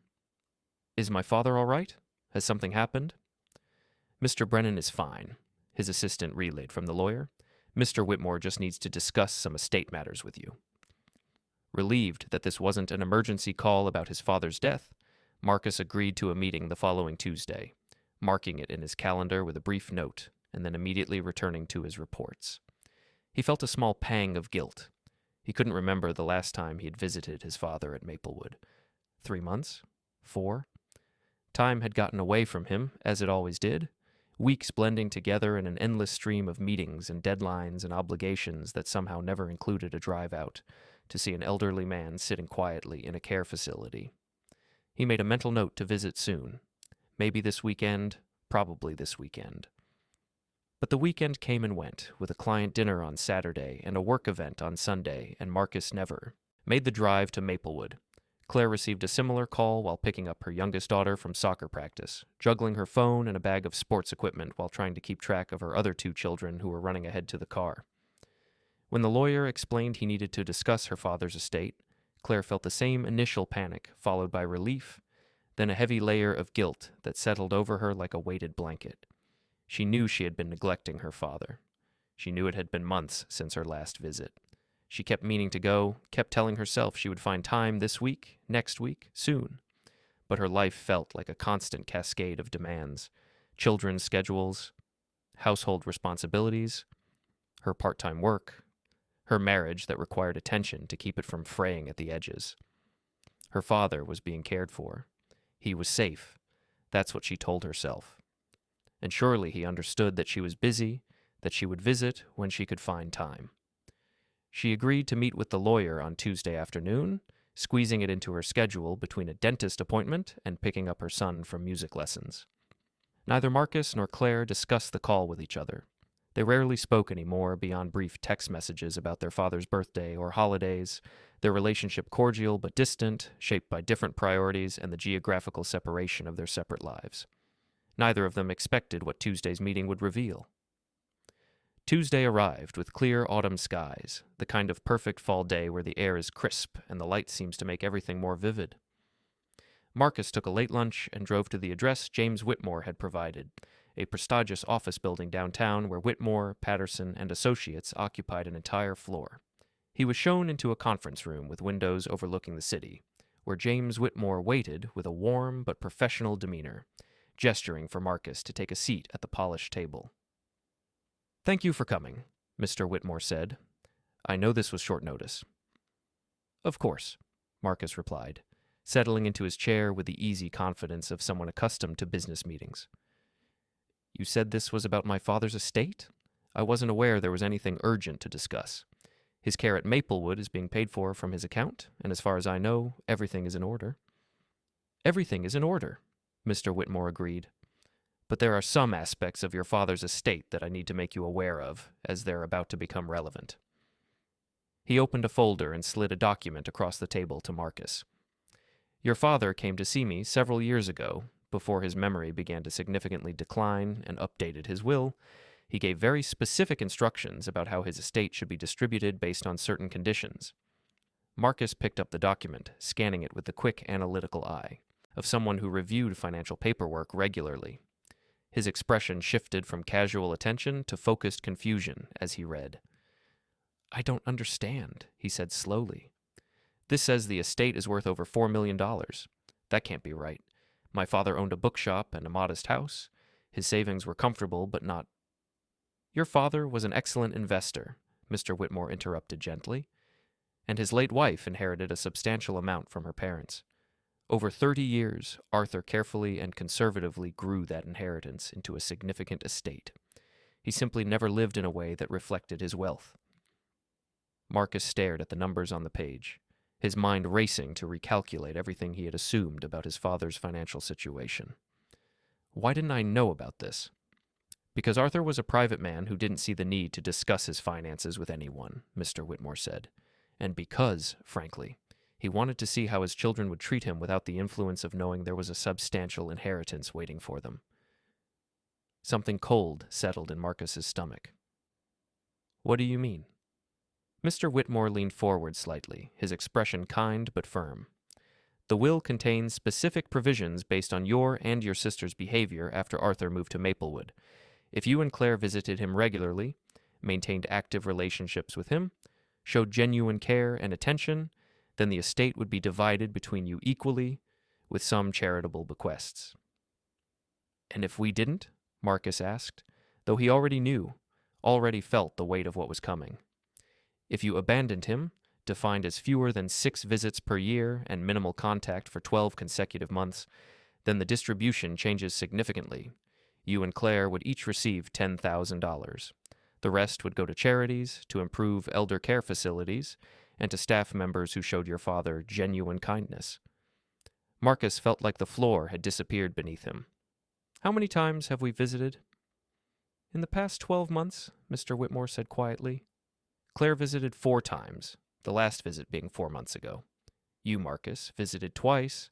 "Is my father all right? Has something happened?" "Mr. Brennan is fine," his assistant relayed from the lawyer. "Mr. Whitmore just needs to discuss some estate matters with you." Relieved that this wasn't an emergency call about his father's death, Marcus agreed to a meeting the following Tuesday, marking it in his calendar with a brief note, and then immediately returning to his reports. He felt a small pang of guilt. He couldn't remember the last time he had visited his father at Maplewood. 3 months? 4? Time had gotten away from him, as it always did, weeks blending together in an endless stream of meetings and deadlines and obligations that somehow never included a drive out to see an elderly man sitting quietly in a care facility. He made a mental note to visit soon. Maybe this weekend, probably this weekend. But the weekend came and went, with a client dinner on Saturday and a work event on Sunday, and Marcus never made the drive to Maplewood. Claire received a similar call while picking up her youngest daughter from soccer practice, juggling her phone and a bag of sports equipment while trying to keep track of her other two children who were running ahead to the car. When the lawyer explained he needed to discuss her father's estate, Claire felt the same initial panic, followed by relief, then a heavy layer of guilt that settled over her like a weighted blanket. She knew she had been neglecting her father. She knew it had been months since her last visit. She kept meaning to go, kept telling herself she would find time this week, next week, soon. But her life felt like a constant cascade of demands, children's schedules, household responsibilities, her part-time work, her marriage that required attention to keep it from fraying at the edges. Her father was being cared for. He was safe. That's what she told herself. And surely he understood that she was busy, that she would visit when she could find time. She agreed to meet with the lawyer on Tuesday afternoon, squeezing it into her schedule between a dentist appointment and picking up her son from music lessons. Neither Marcus nor Claire discussed the call with each other. They rarely spoke anymore beyond brief text messages about their father's birthday or holidays, their relationship cordial but distant, shaped by different priorities and the geographical separation of their separate lives. Neither of them expected what Tuesday's meeting would reveal. Tuesday arrived with clear autumn skies, the kind of perfect fall day where the air is crisp and the light seems to make everything more vivid. Marcus took a late lunch and drove to the address James Whitmore had provided, a prestigious office building downtown where Whitmore, Patterson, and Associates occupied an entire floor. He was shown into a conference room with windows overlooking the city, where James Whitmore waited with a warm but professional demeanor, gesturing for Marcus to take a seat at the polished table. "Thank you for coming," Mr. Whitmore said. "I know this was short notice." "Of course," Marcus replied, settling into his chair with the easy confidence of someone accustomed to business meetings. "You said this was about my father's estate? I wasn't aware there was anything urgent to discuss. His care at Maplewood is being paid for from his account, and as far as I know, everything is in order." "Everything is in order," Mr. Whitmore agreed. "But there are some aspects of your father's estate that I need to make you aware of, as they're about to become relevant." He opened a folder and slid a document across the table to Marcus. "Your father came to see me several years ago, before his memory began to significantly decline, and updated his will. He gave very specific instructions about how his estate should be distributed based on certain conditions." Marcus picked up the document, scanning it with the quick analytical eye of someone who reviewed financial paperwork regularly. His expression shifted from casual attention to focused confusion as he read. "I don't understand," he said slowly. "This says the estate is worth over $4 million. That can't be right. My father owned a bookshop and a modest house. His savings were comfortable, but not—" "Your father was an excellent investor," Mr. Whitmore interrupted gently, "and his late wife inherited a substantial amount from her parents. Over 30 years, Arthur carefully and conservatively grew that inheritance into a significant estate. He simply never lived in a way that reflected his wealth." Marcus stared at the numbers on the page, his mind racing to recalculate everything he had assumed about his father's financial situation. Why didn't I know about this? Because Arthur was a private man who didn't see the need to discuss his finances with anyone, Mr. Whitmore said. And because, frankly, he wanted to see how his children would treat him without the influence of knowing there was a substantial inheritance waiting for them. Something cold settled in Marcus's stomach. "What do you mean?" Mr. Whitmore leaned forward slightly, his expression kind but firm. "The will contains specific provisions based on your and your sister's behavior after Arthur moved to Maplewood. If you and Claire visited him regularly, maintained active relationships with him, showed genuine care and attention, then the estate would be divided between you equally, with some charitable bequests." "And if we didn't?" Marcus asked, though he already knew, already felt the weight of what was coming. "If you abandoned him, defined as fewer than 6 visits per year and minimal contact for 12 consecutive months, then the distribution changes significantly. You and Claire would each receive $10,000. The rest would go to charities, to improve elder care facilities, and to staff members who showed your father genuine kindness." Marcus felt like the floor had disappeared beneath him. How many times have we visited? In the past 12 months, Mr. Whitmore said quietly. Claire visited 4 times, the last visit being 4 months ago. You, Marcus, visited twice,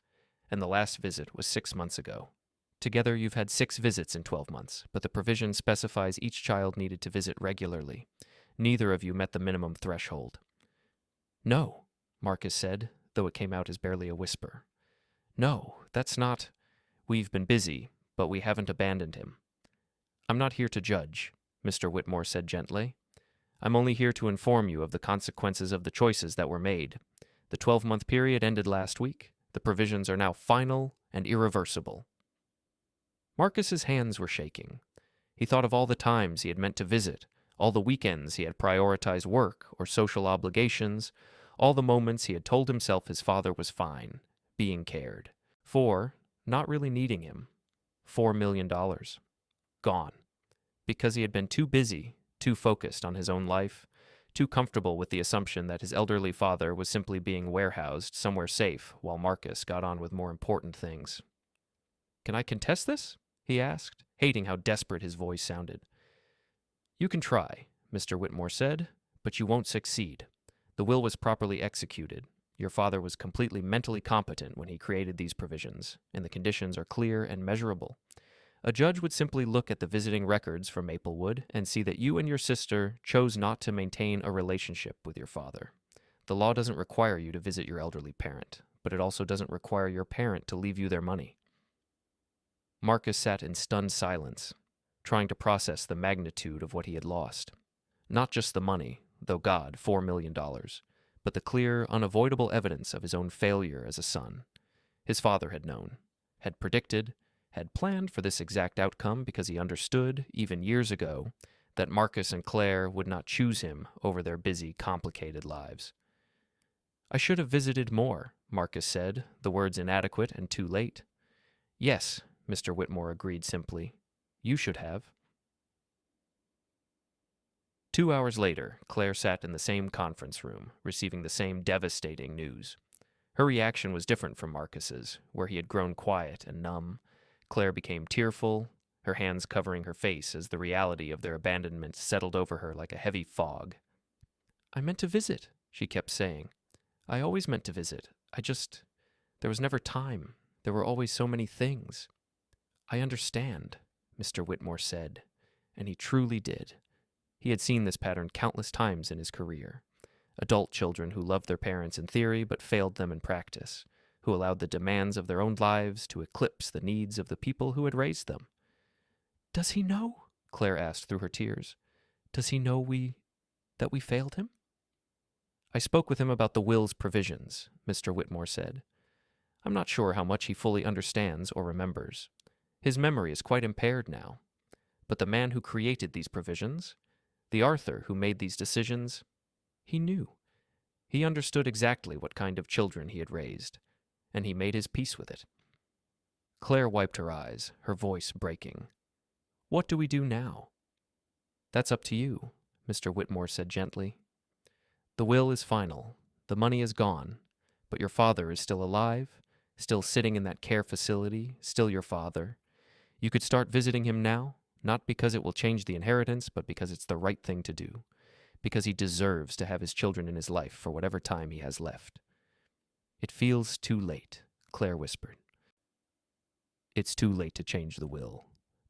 and the last visit was 6 months ago. Together you've had 6 visits in 12 months, but the provision specifies each child needed to visit regularly. Neither of you met the minimum threshold. No, Marcus said, though it came out as barely a whisper. No, that's not. We've been busy, but we haven't abandoned him. I'm not here to judge, Mr. Whitmore said gently. I'm only here to inform you of the consequences of the choices that were made. The 12-month period ended last week. The provisions are now final and irreversible. Marcus's hands were shaking. He thought of all the times he had meant to visit, all the weekends he had prioritized work or social obligations, all the moments he had told himself his father was fine, being cared for, not really needing him. $4 million. Gone. Because he had been too busy, too focused on his own life, too comfortable with the assumption that his elderly father was simply being warehoused somewhere safe while Marcus got on with more important things. Can I contest this? He asked, hating how desperate his voice sounded. You can try, Mr. Whitmore said, but you won't succeed. The will was properly executed. Your father was completely mentally competent when he created these provisions, and the conditions are clear and measurable. A judge would simply look at the visiting records from Maplewood and see that you and your sister chose not to maintain a relationship with your father. The law doesn't require you to visit your elderly parent, but it also doesn't require your parent to leave you their money. Marcus sat in stunned silence, trying to process the magnitude of what he had lost. Not just the money, though God, $4 million, but the clear, unavoidable evidence of his own failure as a son. His father had known, had predicted, had planned for this exact outcome because he understood, even years ago, that Marcus and Claire would not choose him over their busy, complicated lives. I should have visited more, Marcus said, the words inadequate and too late. Yes, Mr. Whitmore agreed simply. You should have. 2 hours later, Claire sat in the same conference room, receiving the same devastating news. Her reaction was different from Marcus's, where he had grown quiet and numb. Claire became tearful, her hands covering her face as the reality of their abandonment settled over her like a heavy fog. I meant to visit, she kept saying. I always meant to visit. There was never time. There were always so many things. I understand, Mr. Whitmore said, and he truly did. He had seen this pattern countless times in his career. Adult children who loved their parents in theory but failed them in practice, who allowed the demands of their own lives to eclipse the needs of the people who had raised them. Does he know? Claire asked through her tears. Does he know that we failed him? I spoke with him about the will's provisions, Mr. Whitmore said. I'm not sure how much he fully understands or remembers. His memory is quite impaired now. But the man who created these provisions, the Arthur who made these decisions, he knew. He understood exactly what kind of children he had raised, and he made his peace with it. Claire wiped her eyes, her voice breaking. What do we do now? That's up to you, Mr. Whitmore said gently. The will is final. The money is gone, but your father is still alive, still sitting in that care facility, still your father. You could start visiting him now, not because it will change the inheritance, but because it's the right thing to do, because he deserves to have his children in his life for whatever time he has left. It feels too late, Claire whispered. It's too late to change the will,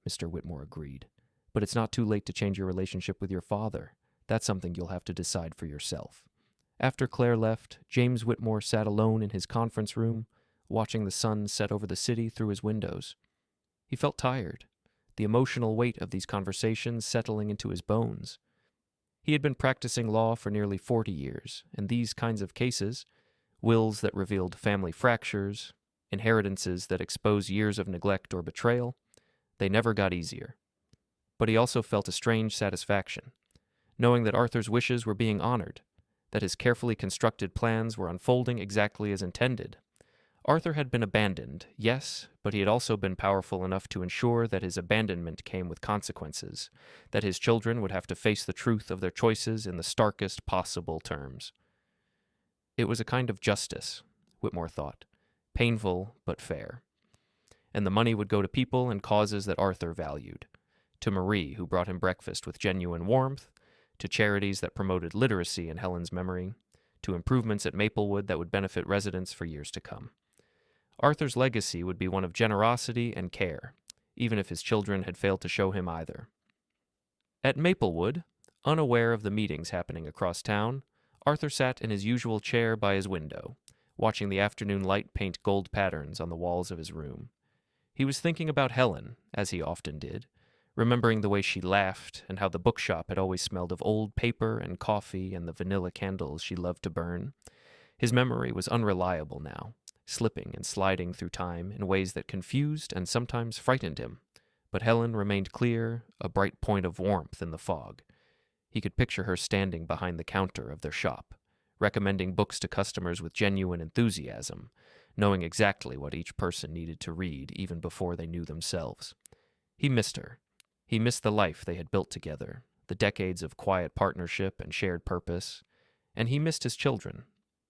Mr. Whitmore agreed. But it's not too late to change your relationship with your father. That's something you'll have to decide for yourself. After Claire left, James Whitmore sat alone in his conference room, watching the sun set over the city through his windows. He felt tired, the emotional weight of these conversations settling into his bones. He had been practicing law for nearly 40 years, and these kinds of cases, wills that revealed family fractures, inheritances that exposed years of neglect or betrayal, they never got easier. But he also felt a strange satisfaction, knowing that Arthur's wishes were being honored, that his carefully constructed plans were unfolding exactly as intended. Arthur had been abandoned, yes, but he had also been powerful enough to ensure that his abandonment came with consequences, that his children would have to face the truth of their choices in the starkest possible terms. It was a kind of justice, Whitmore thought, painful but fair. and the money would go to people and causes that Arthur valued. To Marie, who brought him breakfast with genuine warmth, to charities that promoted literacy in Helen's memory, to improvements at Maplewood that would benefit residents for years to come. Arthur's legacy would be one of generosity and care, even if his children had failed to show him either. At Maplewood, unaware of the meetings happening across town, Arthur sat in his usual chair by his window, watching the afternoon light paint gold patterns on the walls of his room. He was thinking about Helen, as he often did, remembering the way she laughed and how the bookshop had always smelled of old paper and coffee and the vanilla candles she loved to burn. His memory was unreliable now, slipping and sliding through time in ways that confused and sometimes frightened him. But Helen remained clear, a bright point of warmth in the fog. He could picture her standing behind the counter of their shop, recommending books to customers with genuine enthusiasm, knowing exactly what each person needed to read even before they knew themselves. He missed her. He missed the life they had built together, the decades of quiet partnership and shared purpose, and he missed his children,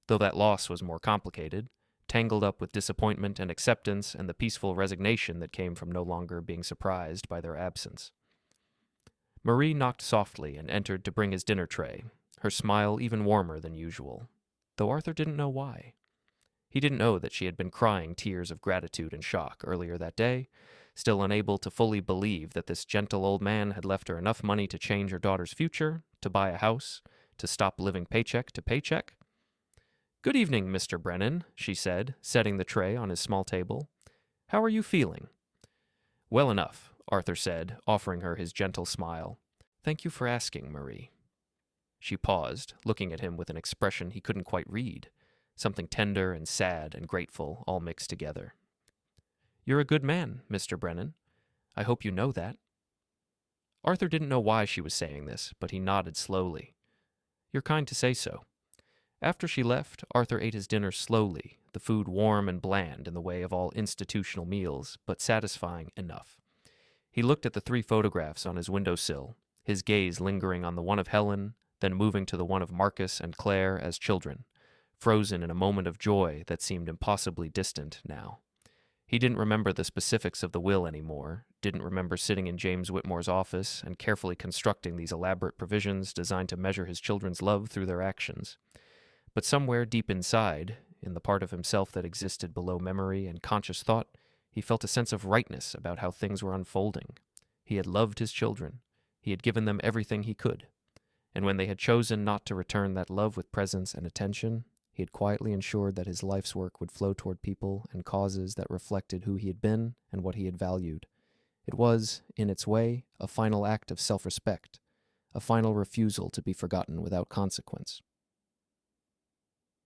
though that loss was more complicated, tangled up with disappointment and acceptance and the peaceful resignation that came from no longer being surprised by their absence. Marie knocked softly and entered to bring his dinner tray, her smile even warmer than usual, though Arthur didn't know why. He didn't know that she had been crying tears of gratitude and shock earlier that day, still unable to fully believe that this gentle old man had left her enough money to change her daughter's future, to buy a house, to stop living paycheck to paycheck. "Good evening, Mr. Brennan," she said, setting the tray on his small table. "How are you feeling?" "Well enough," Arthur said, offering her his gentle smile. "Thank you for asking, Marie." She paused, looking at him with an expression he couldn't quite read, something tender and sad and grateful all mixed together. "You're a good man, Mr. Brennan. I hope you know that." Arthur didn't know why she was saying this, but he nodded slowly. "You're kind to say so." After she left, Arthur ate his dinner slowly, the food warm and bland in the way of all institutional meals, but satisfying enough. He looked at the 3 photographs on his windowsill, his gaze lingering on the one of Helen, then moving to the one of Marcus and Claire as children, frozen in a moment of joy that seemed impossibly distant now. He didn't remember the specifics of the will anymore, didn't remember sitting in James Whitmore's office and carefully constructing these elaborate provisions designed to measure his children's love through their actions. But somewhere deep inside, in the part of himself that existed below memory and conscious thought, he felt a sense of rightness about how things were unfolding. He had loved his children. He had given them everything he could. And when they had chosen not to return that love with presence and attention, he had quietly ensured that his life's work would flow toward people and causes that reflected who he had been and what he had valued. It was, in its way, a final act of self-respect, a final refusal to be forgotten without consequence.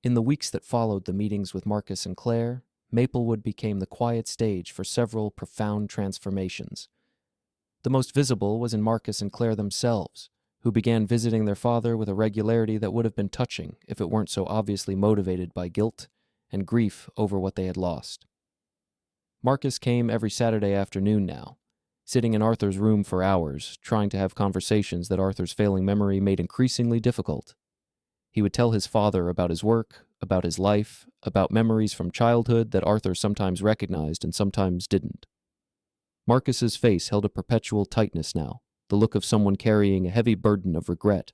In the weeks that followed the meetings with Marcus and Claire, Maplewood became the quiet stage for several profound transformations. The most visible was in Marcus and Claire themselves, who began visiting their father with a regularity that would have been touching if it weren't so obviously motivated by guilt and grief over what they had lost. Marcus came every Saturday afternoon now, sitting in Arthur's room for hours, trying to have conversations that Arthur's failing memory made increasingly difficult. He would tell his father about his work, about his life, about memories from childhood that Arthur sometimes recognized and sometimes didn't. Marcus's face held a perpetual tightness now, the look of someone carrying a heavy burden of regret.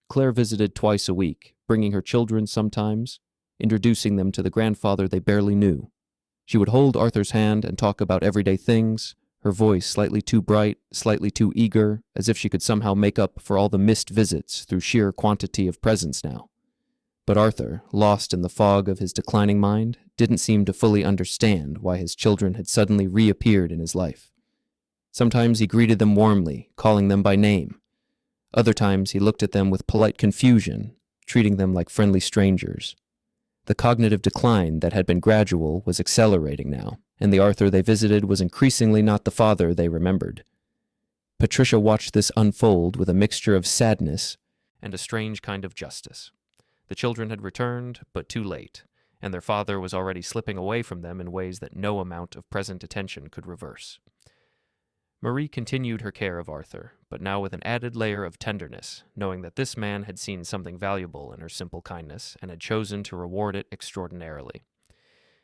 Claire visited twice a week, bringing her children sometimes, introducing them to the grandfather they barely knew. She would hold Arthur's hand and talk about everyday things, her voice slightly too bright, slightly too eager, as if she could somehow make up for all the missed visits through sheer quantity of presence now. But Arthur, lost in the fog of his declining mind, didn't seem to fully understand why his children had suddenly reappeared in his life. Sometimes he greeted them warmly, calling them by name. Other times he looked at them with polite confusion, treating them like friendly strangers. The cognitive decline that had been gradual was accelerating now, and the Arthur they visited was increasingly not the father they remembered. Patricia watched this unfold with a mixture of sadness and a strange kind of justice. The children had returned, but too late, and their father was already slipping away from them in ways that no amount of present attention could reverse. Marie continued her care of Arthur, but now with an added layer of tenderness, knowing that this man had seen something valuable in her simple kindness and had chosen to reward it extraordinarily.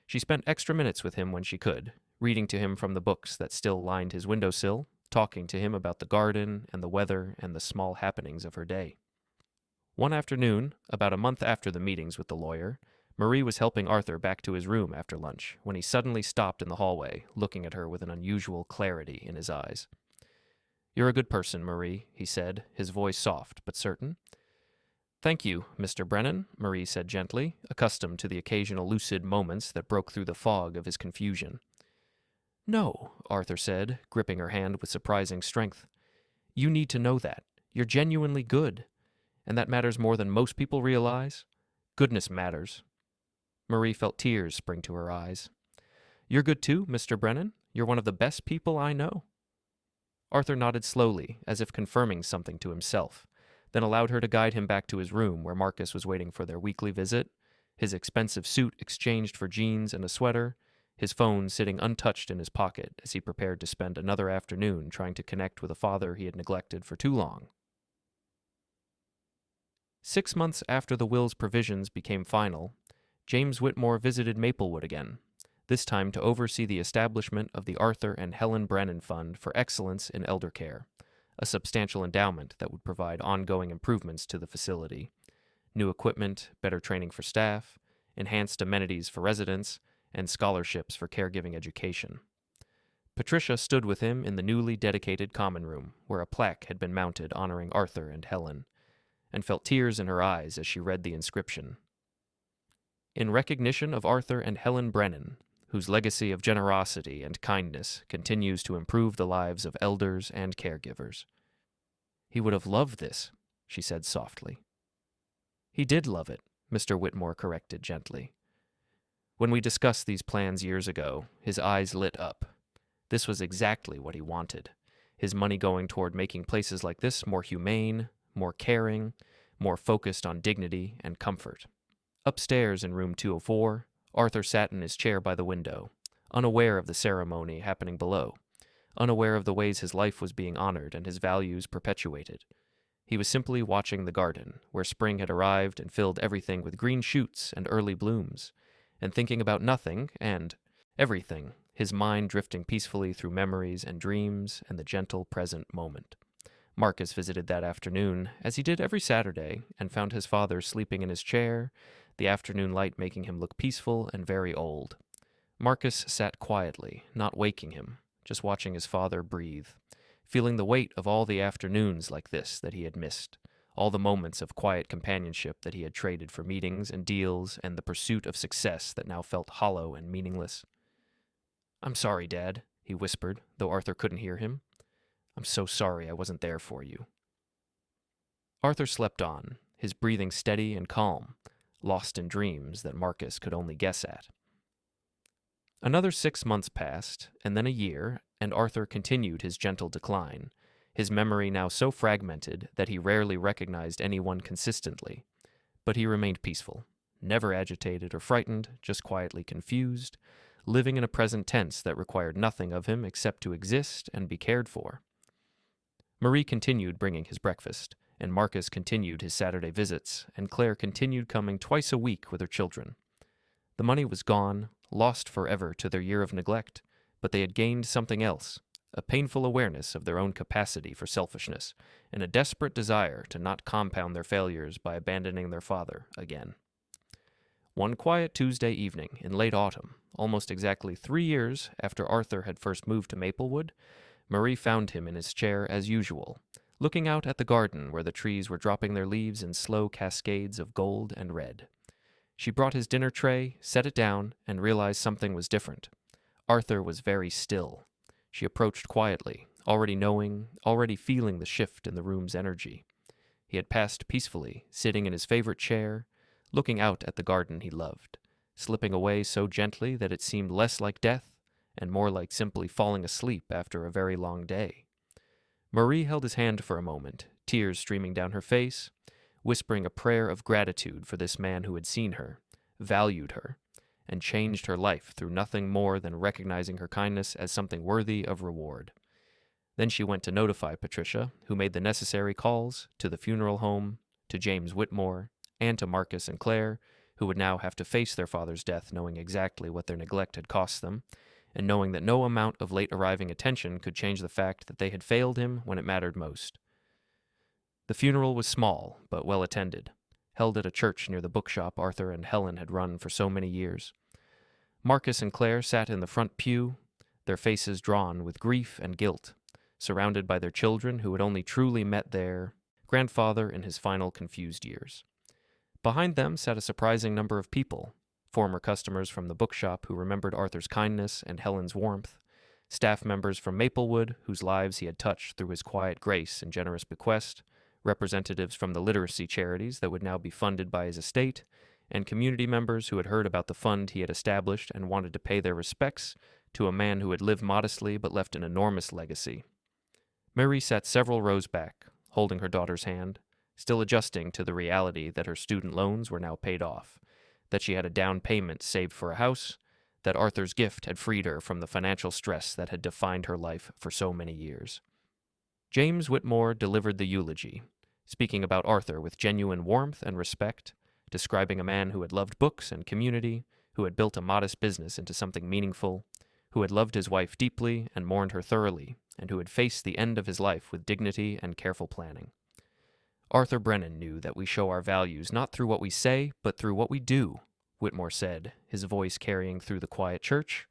She spent extra minutes with him when she could, reading to him from the books that still lined his windowsill, talking to him about the garden and the weather and the small happenings of her day. One afternoon, about a month after the meetings with the lawyer, Marie was helping Arthur back to his room after lunch when he suddenly stopped in the hallway, looking at her with an unusual clarity in his eyes. "You're a good person, Marie," he said, his voice soft but certain. "Thank you, Mr. Brennan," Marie said gently, accustomed to the occasional lucid moments that broke through the fog of his confusion. "No," Arthur said, gripping her hand with surprising strength. "You need to know that. You're genuinely good. And that matters more than most people realize. Goodness matters." Marie felt tears spring to her eyes. "You're good too, Mr. Brennan. You're one of the best people I know." Arthur nodded slowly, as if confirming something to himself, then allowed her to guide him back to his room where Marcus was waiting for their weekly visit, his expensive suit exchanged for jeans and a sweater, his phone sitting untouched in his pocket as he prepared to spend another afternoon trying to connect with a father he had neglected for too long. 6 months after the will's provisions became final, James Whitmore visited Maplewood again, this time to oversee the establishment of the Arthur and Helen Brennan Fund for Excellence in Elder Care, a substantial endowment that would provide ongoing improvements to the facility, new equipment, better training for staff, enhanced amenities for residents, and scholarships for caregiving education. Patricia stood with him in the newly dedicated common room, where a plaque had been mounted honoring Arthur and Helen, and felt tears in her eyes as she read the inscription. "In recognition of Arthur and Helen Brennan, whose legacy of generosity and kindness continues to improve the lives of elders and caregivers." "He would have loved this," she said softly. "He did love it," Mr. Whitmore corrected gently. "When we discussed these plans years ago, his eyes lit up. This was exactly what he wanted, his money going toward making places like this more humane, more caring, more focused on dignity and comfort." Upstairs in room 204, Arthur sat in his chair by the window, unaware of the ceremony happening below, unaware of the ways his life was being honored and his values perpetuated. He was simply watching the garden, where spring had arrived and filled everything with green shoots and early blooms, and thinking about nothing and everything, his mind drifting peacefully through memories and dreams and the gentle present moment. Marcus visited that afternoon, as he did every Saturday, and found his father sleeping in his chair, the afternoon light making him look peaceful and very old. Marcus sat quietly, not waking him, just watching his father breathe, feeling the weight of all the afternoons like this that he had missed, all the moments of quiet companionship that he had traded for meetings and deals and the pursuit of success that now felt hollow and meaningless. "I'm sorry, Dad," he whispered, though Arthur couldn't hear him. "I'm so sorry I wasn't there for you." Arthur slept on, his breathing steady and calm, lost in dreams that Marcus could only guess at. Another 6 months passed, and then a year, and Arthur continued his gentle decline, his memory now so fragmented that he rarely recognized anyone consistently. But he remained peaceful, never agitated or frightened, just quietly confused, living in a present tense that required nothing of him except to exist and be cared for. Marie continued bringing his breakfast, and Marcus continued his Saturday visits, and Claire continued coming twice a week with her children. The money was gone, lost forever to their year of neglect, but they had gained something else, a painful awareness of their own capacity for selfishness, and a desperate desire to not compound their failures by abandoning their father again. One quiet Tuesday evening in late autumn, almost exactly 3 years after Arthur had first moved to Maplewood, Marie found him in his chair as usual, looking out at the garden where the trees were dropping their leaves in slow cascades of gold and red. She brought his dinner tray, set it down, and realized something was different. Arthur was very still. She approached quietly, already knowing, already feeling the shift in the room's energy. He had passed peacefully, sitting in his favorite chair, looking out at the garden he loved, slipping away so gently that it seemed less like death and more like simply falling asleep after a very long day. Marie held his hand for a moment, tears streaming down her face, whispering a prayer of gratitude for this man who had seen her, valued her, and changed her life through nothing more than recognizing her kindness as something worthy of reward. Then she went to notify Patricia, who made the necessary calls to the funeral home, to James Whitmore, and to Marcus and Claire, who would now have to face their father's death knowing exactly what their neglect had cost them, and knowing that no amount of late-arriving attention could change the fact that they had failed him when it mattered most. The funeral was small, but well attended, held at a church near the bookshop Arthur and Helen had run for so many years. Marcus and Claire sat in the front pew, their faces drawn with grief and guilt, surrounded by their children who had only truly met their grandfather in his final confused years. Behind them sat a surprising number of people, former customers from the bookshop who remembered Arthur's kindness and Helen's warmth, staff members from Maplewood whose lives he had touched through his quiet grace and generous bequest, representatives from the literacy charities that would now be funded by his estate, and community members who had heard about the fund he had established and wanted to pay their respects to a man who had lived modestly but left an enormous legacy. Mary sat several rows back, holding her daughter's hand, still adjusting to the reality that her student loans were now paid off, that she had a down payment saved for a house, that Arthur's gift had freed her from the financial stress that had defined her life for so many years. James Whitmore delivered the eulogy, speaking about Arthur with genuine warmth and respect, describing a man who had loved books and community, who had built a modest business into something meaningful, who had loved his wife deeply and mourned her thoroughly, and who had faced the end of his life with dignity and careful planning. Arthur Brennan knew that we show our values not through what we say, but through what we do, Whitmore said, his voice carrying through the quiet church.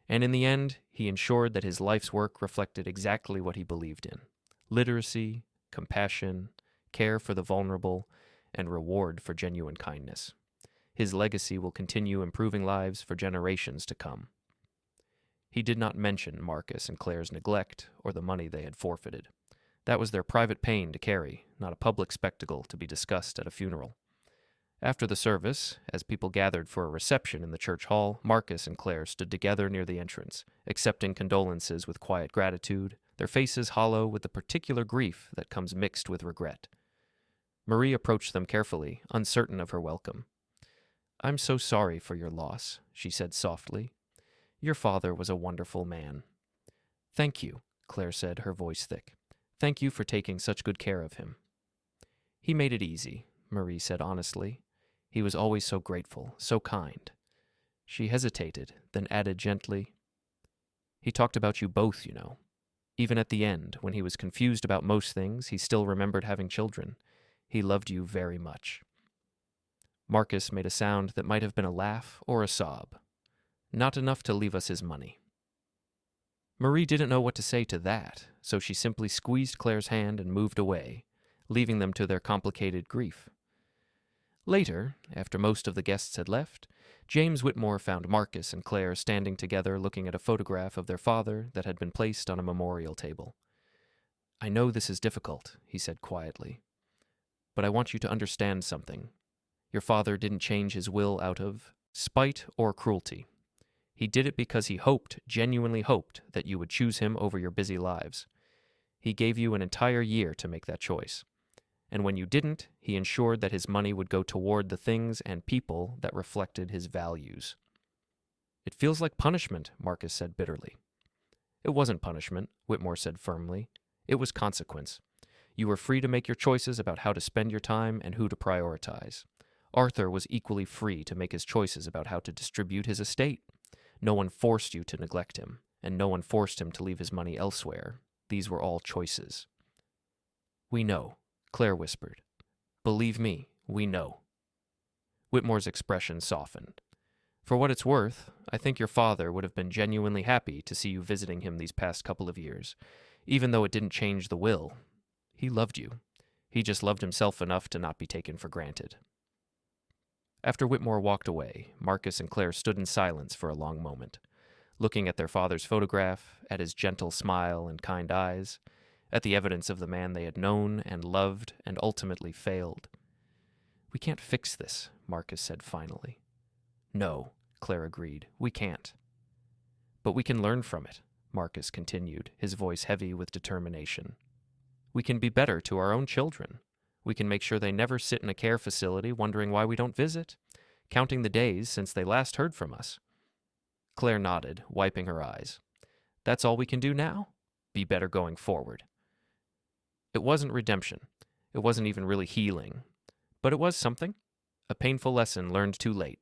And in the end, he ensured that his life's work reflected exactly what he believed in: literacy, compassion, care for the vulnerable, and reward for genuine kindness. His legacy will continue improving lives for generations to come. He did not mention Marcus and Claire's neglect or the money they had forfeited. That was their private pain to carry, not a public spectacle to be discussed at a funeral. After the service, as people gathered for a reception in the church hall, Marcus and Claire stood together near the entrance, accepting condolences with quiet gratitude, their faces hollow with the particular grief that comes mixed with regret. Marie approached them carefully, uncertain of her welcome. "I'm so sorry for your loss," she said softly. "Your father was a wonderful man." "Thank you," Claire said, her voice thick. "Thank you for taking such good care of him." "He made it easy," Marie said honestly. "He was always so grateful, so kind." She hesitated, then added gently, "He talked about you both, you know. Even at the end, when he was confused about most things, he still remembered having children. He loved you very much." Marcus made a sound that might have been a laugh or a sob. "Not enough to leave us his money." Marie didn't know what to say to that, so she simply squeezed Claire's hand and moved away, leaving them to their complicated grief. Later, after most of the guests had left, James Whitmore found Marcus and Claire standing together looking at a photograph of their father that had been placed on a memorial table. "I know this is difficult," he said quietly, "but I want you to understand something. Your father didn't change his will out of spite or cruelty. He did it because he hoped, genuinely hoped, that you would choose him over your busy lives. He gave you an entire year to make that choice. And when you didn't, he ensured that his money would go toward the things and people that reflected his values." "It feels like punishment," Marcus said bitterly. "It wasn't punishment," Whitmore said firmly. "It was consequence. You were free to make your choices about how to spend your time and who to prioritize. Arthur was equally free to make his choices about how to distribute his estate. No one forced you to neglect him, and no one forced him to leave his money elsewhere. These were all choices." "We know," Claire whispered. "Believe me, we know." Whitmore's expression softened. "For what it's worth, I think your father would have been genuinely happy to see you visiting him these past couple of years, even though it didn't change the will. He loved you. He just loved himself enough to not be taken for granted." After Whitmore walked away, Marcus and Claire stood in silence for a long moment, looking at their father's photograph, at his gentle smile and kind eyes, at the evidence of the man they had known and loved and ultimately failed. "We can't fix this," Marcus said finally. "No," Claire agreed, "we can't." "But we can learn from it," Marcus continued, his voice heavy with determination. "We can be better to our own children. We can make sure they never sit in a care facility wondering why we don't visit, counting the days since they last heard from us." Claire nodded, wiping her eyes. "That's all we can do now? Be better going forward." It wasn't redemption. It wasn't even really healing. But it was something. A painful lesson learned too late,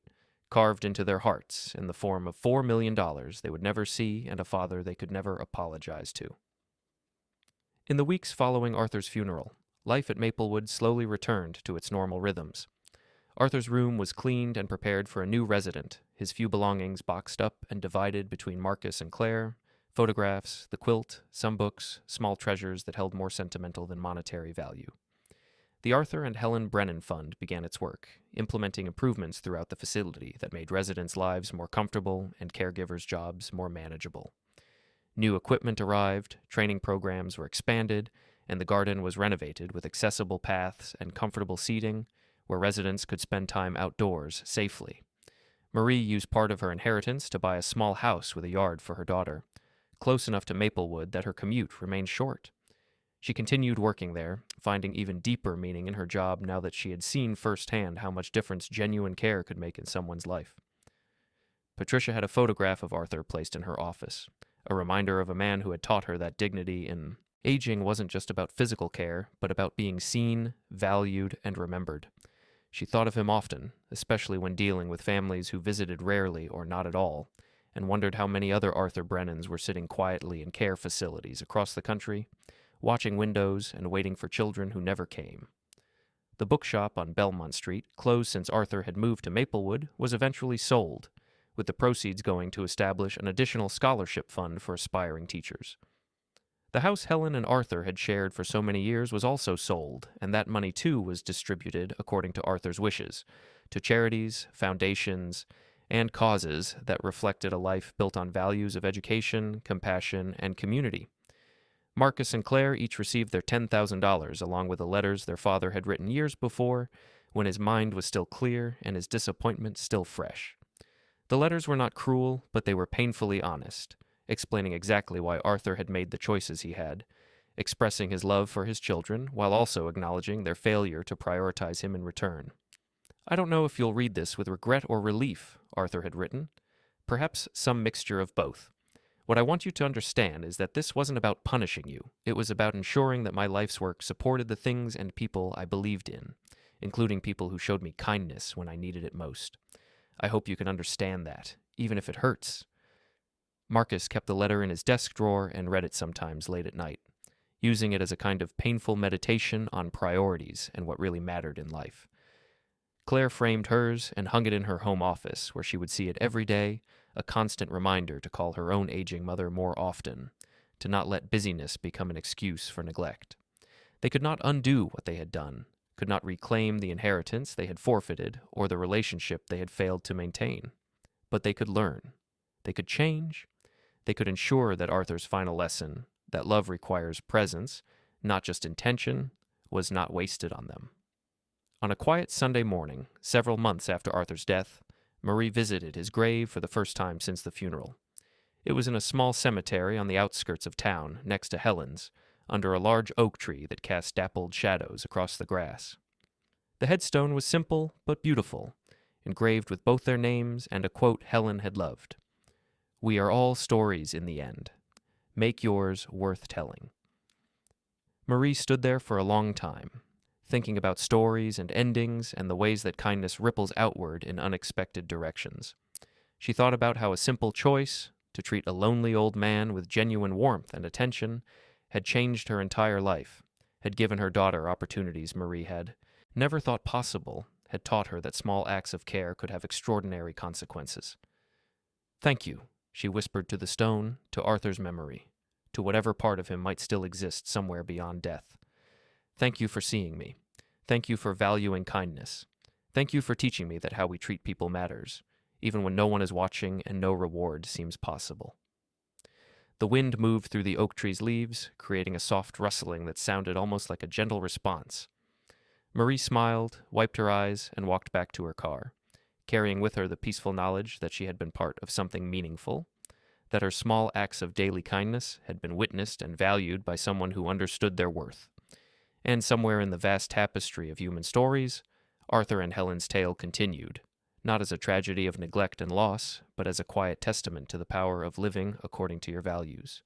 carved into their hearts in the form of $4 million they would never see and a father they could never apologize to. In the weeks following Arthur's funeral, life at Maplewood slowly returned to its normal rhythms. Arthur's room was cleaned and prepared for a new resident, his few belongings boxed up and divided between Marcus and Claire, photographs, the quilt, some books, small treasures that held more sentimental than monetary value. The Arthur and Helen Brennan Fund began its work, implementing improvements throughout the facility that made residents' lives more comfortable and caregivers' jobs more manageable. New equipment arrived, training programs were expanded, and the garden was renovated with accessible paths and comfortable seating where residents could spend time outdoors safely. Marie used part of her inheritance to buy a small house with a yard for her daughter, close enough to Maplewood that her commute remained short. She continued working there, finding even deeper meaning in her job now that she had seen firsthand how much difference genuine care could make in someone's life. Patricia had a photograph of Arthur placed in her office, a reminder of a man who had taught her that dignity in aging wasn't just about physical care, but about being seen, valued, and remembered. She thought of him often, especially when dealing with families who visited rarely or not at all, and wondered how many other Arthur Brennans were sitting quietly in care facilities across the country, watching windows and waiting for children who never came. The bookshop on Belmont Street, closed since Arthur had moved to Maplewood, was eventually sold, with the proceeds going to establish an additional scholarship fund for aspiring teachers. The house Helen and Arthur had shared for so many years was also sold, and that money too was distributed, according to Arthur's wishes, to charities, foundations, and causes that reflected a life built on values of education, compassion, and community. Marcus and Claire each received their $10,000 along with the letters their father had written years before, when his mind was still clear and his disappointment still fresh. The letters were not cruel, but they were painfully honest, explaining exactly why Arthur had made the choices he had, expressing his love for his children while also acknowledging their failure to prioritize him in return. "I don't know if you'll read this with regret or relief," Arthur had written. "Perhaps some mixture of both. What I want you to understand is that this wasn't about punishing you. It was about ensuring that my life's work supported the things and people I believed in, including people who showed me kindness when I needed it most. I hope you can understand that, even if it hurts." Marcus kept the letter in his desk drawer and read it sometimes late at night, using it as a kind of painful meditation on priorities and what really mattered in life. Claire framed hers and hung it in her home office, where she would see it every day, a constant reminder to call her own aging mother more often, to not let busyness become an excuse for neglect. They could not undo what they had done, could not reclaim the inheritance they had forfeited or the relationship they had failed to maintain. But they could learn. They could change. They could ensure that Arthur's final lesson, that love requires presence, not just intention, was not wasted on them. On a quiet Sunday morning, several months after Arthur's death, Marie visited his grave for the first time since the funeral. It was in a small cemetery on the outskirts of town, next to Helen's, under a large oak tree that cast dappled shadows across the grass. The headstone was simple but beautiful, engraved with both their names and a quote Helen had loved. "We are all stories in the end. Make yours worth telling." Marie stood there for a long time, thinking about stories and endings and the ways that kindness ripples outward in unexpected directions. She thought about how a simple choice, to treat a lonely old man with genuine warmth and attention, had changed her entire life, had given her daughter opportunities Marie had never thought possible, had taught her that small acts of care could have extraordinary consequences. "Thank you," she whispered to the stone, to Arthur's memory, to whatever part of him might still exist somewhere beyond death. "Thank you for seeing me. Thank you for valuing kindness. Thank you for teaching me that how we treat people matters, even when no one is watching and no reward seems possible." The wind moved through the oak tree's leaves, creating a soft rustling that sounded almost like a gentle response. Marie smiled, wiped her eyes, and walked back to her car, carrying with her the peaceful knowledge that she had been part of something meaningful, that her small acts of daily kindness had been witnessed and valued by someone who understood their worth. And somewhere in the vast tapestry of human stories, Arthur and Helen's tale continued, not as a tragedy of neglect and loss, but as a quiet testament to the power of living according to your values,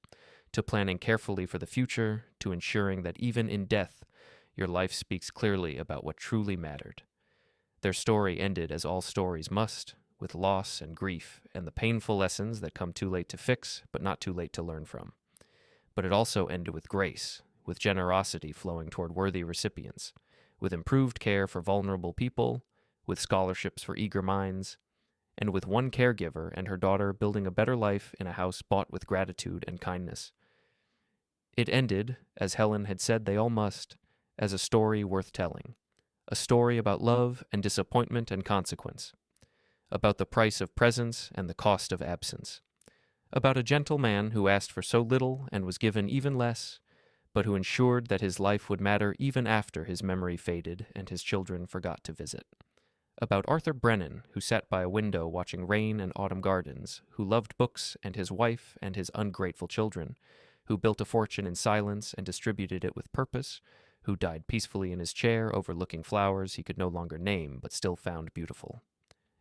to planning carefully for the future, to ensuring that even in death, your life speaks clearly about what truly mattered. Their story ended as all stories must, with loss and grief and the painful lessons that come too late to fix, but not too late to learn from. But it also ended with grace, with generosity flowing toward worthy recipients, with improved care for vulnerable people, with scholarships for eager minds, and with one caregiver and her daughter building a better life in a house bought with gratitude and kindness. It ended, as Helen had said they all must, as a story worth telling, a story about love and disappointment and consequence, about the price of presence and the cost of absence, about a gentle man who asked for so little and was given even less, but who ensured that his life would matter even after his memory faded and his children forgot to visit. About Arthur Brennan, who sat by a window watching rain and autumn gardens, who loved books and his wife and his ungrateful children, who built a fortune in silence and distributed it with purpose, who died peacefully in his chair overlooking flowers he could no longer name but still found beautiful.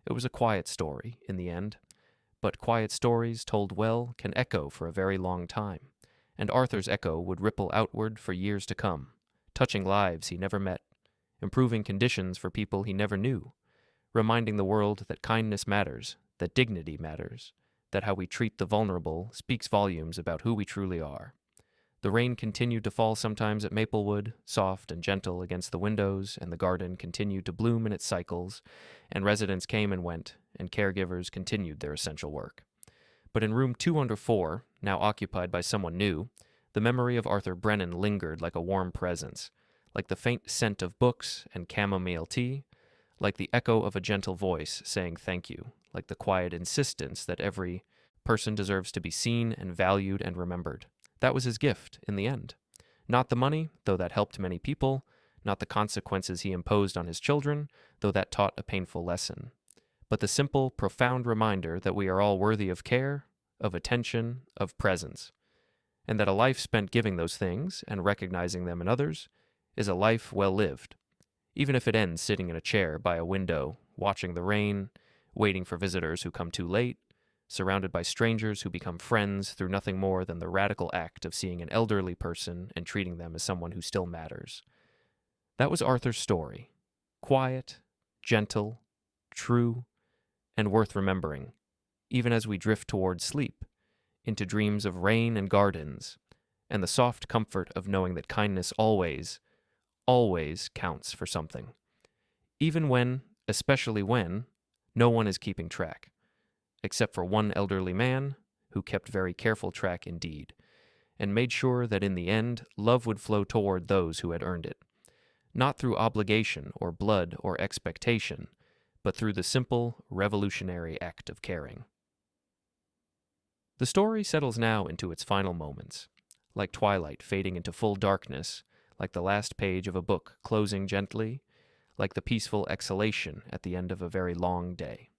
It was a quiet story, in the end, but quiet stories told well can echo for a very long time, and Arthur's echo would ripple outward for years to come, touching lives he never met, improving conditions for people he never knew, reminding the world that kindness matters, that dignity matters, that how we treat the vulnerable speaks volumes about who we truly are. The rain continued to fall sometimes at Maplewood, soft and gentle against the windows, and the garden continued to bloom in its cycles, and residents came and went, and caregivers continued their essential work. But in room 204, now occupied by someone new, the memory of Arthur Brennan lingered like a warm presence, like the faint scent of books and chamomile tea, like the echo of a gentle voice saying thank you, like the quiet insistence that every person deserves to be seen and valued and remembered. That was his gift, in the end. Not the money, though that helped many people, not the consequences he imposed on his children, though that taught a painful lesson, but the simple, profound reminder that we are all worthy of care, of attention, of presence, and that a life spent giving those things and recognizing them in others is a life well lived, even if it ends sitting in a chair by a window, watching the rain, waiting for visitors who come too late, surrounded by strangers who become friends through nothing more than the radical act of seeing an elderly person and treating them as someone who still matters. That was Arthur's story. Quiet, gentle, true, and worth remembering, even as we drift toward sleep, into dreams of rain and gardens, and the soft comfort of knowing that kindness always, always counts for something. Even when, especially when, no one is keeping track, except for one elderly man who kept very careful track indeed, and made sure that in the end love would flow toward those who had earned it, not through obligation or blood or expectation, but through the simple, revolutionary act of caring. The story settles now into its final moments, like twilight fading into full darkness, like the last page of a book closing gently, like the peaceful exhalation at the end of a very long day.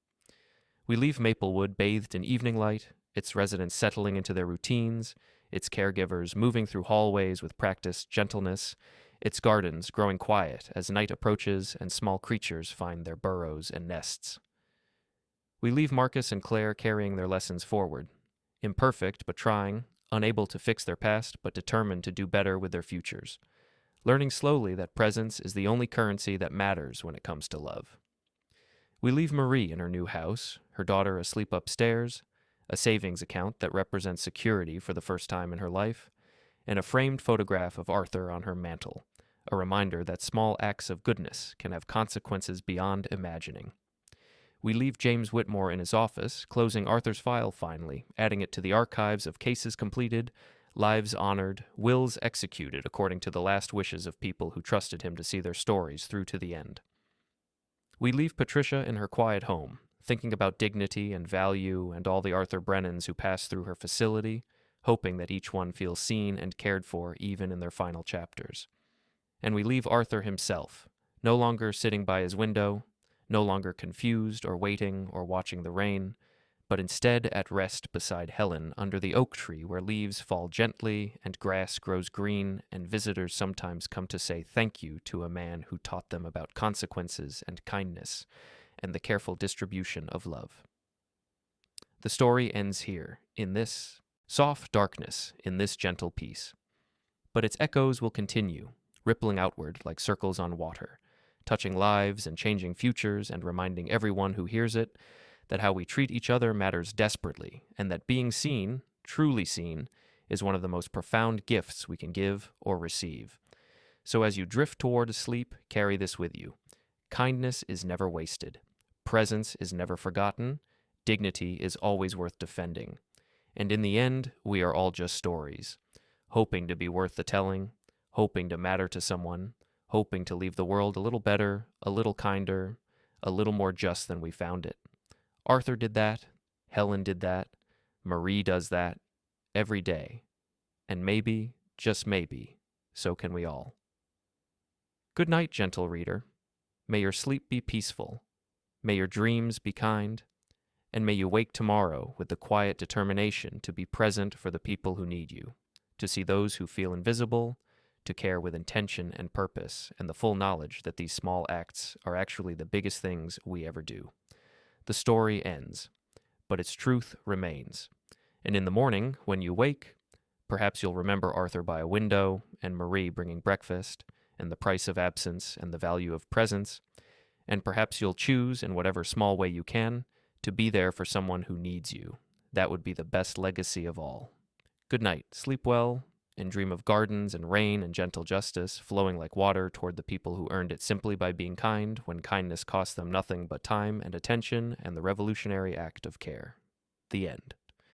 We leave Maplewood bathed in evening light, its residents settling into their routines, its caregivers moving through hallways with practiced gentleness, its gardens growing quiet as night approaches and small creatures find their burrows and nests. We leave Marcus and Claire carrying their lessons forward, imperfect but trying, unable to fix their past but determined to do better with their futures, learning slowly that presence is the only currency that matters when it comes to love. We leave Marie in her new house, her daughter asleep upstairs, a savings account that represents security for the first time in her life, and a framed photograph of Arthur on her mantel, a reminder that small acts of goodness can have consequences beyond imagining. We leave James Whitmore in his office, closing Arthur's file finally, adding it to the archives of cases completed, lives honored, wills executed according to the last wishes of people who trusted him to see their stories through to the end. We leave Patricia in her quiet home, thinking about dignity and value and all the Arthur Brennans who pass through her facility, hoping that each one feels seen and cared for even in their final chapters. And we leave Arthur himself, no longer sitting by his window, no longer confused or waiting or watching the rain, but instead at rest beside Helen under the oak tree where leaves fall gently and grass grows green and visitors sometimes come to say thank you to a man who taught them about consequences and kindness and the careful distribution of love. The story ends here, in this soft darkness, in this gentle peace. But its echoes will continue, rippling outward like circles on water, touching lives and changing futures and reminding everyone who hears it that how we treat each other matters desperately, and that being seen, truly seen, is one of the most profound gifts we can give or receive. So as you drift toward sleep, carry this with you. Kindness is never wasted. Presence is never forgotten. Dignity is always worth defending. And in the end, we are all just stories, hoping to be worth the telling, hoping to matter to someone, hoping to leave the world a little better, a little kinder, a little more just than we found it. Arthur did that. Helen did that. Marie does that every day. And maybe, just maybe, so can we all. Good night, gentle reader. May your sleep be peaceful. May your dreams be kind. And may you wake tomorrow with the quiet determination to be present for the people who need you, to see those who feel invisible, to care with intention and purpose, and the full knowledge that these small acts are actually the biggest things we ever do. The story ends, but its truth remains. And in the morning, when you wake, perhaps you'll remember Arthur by a window, and Marie bringing breakfast, and the price of absence and the value of presence, and perhaps you'll choose, in whatever small way you can, to be there for someone who needs you. That would be the best legacy of all. Good night, sleep well, and dream of gardens and rain and gentle justice flowing like water toward the people who earned it simply by being kind when kindness cost them nothing but time and attention and the revolutionary act of care. The end.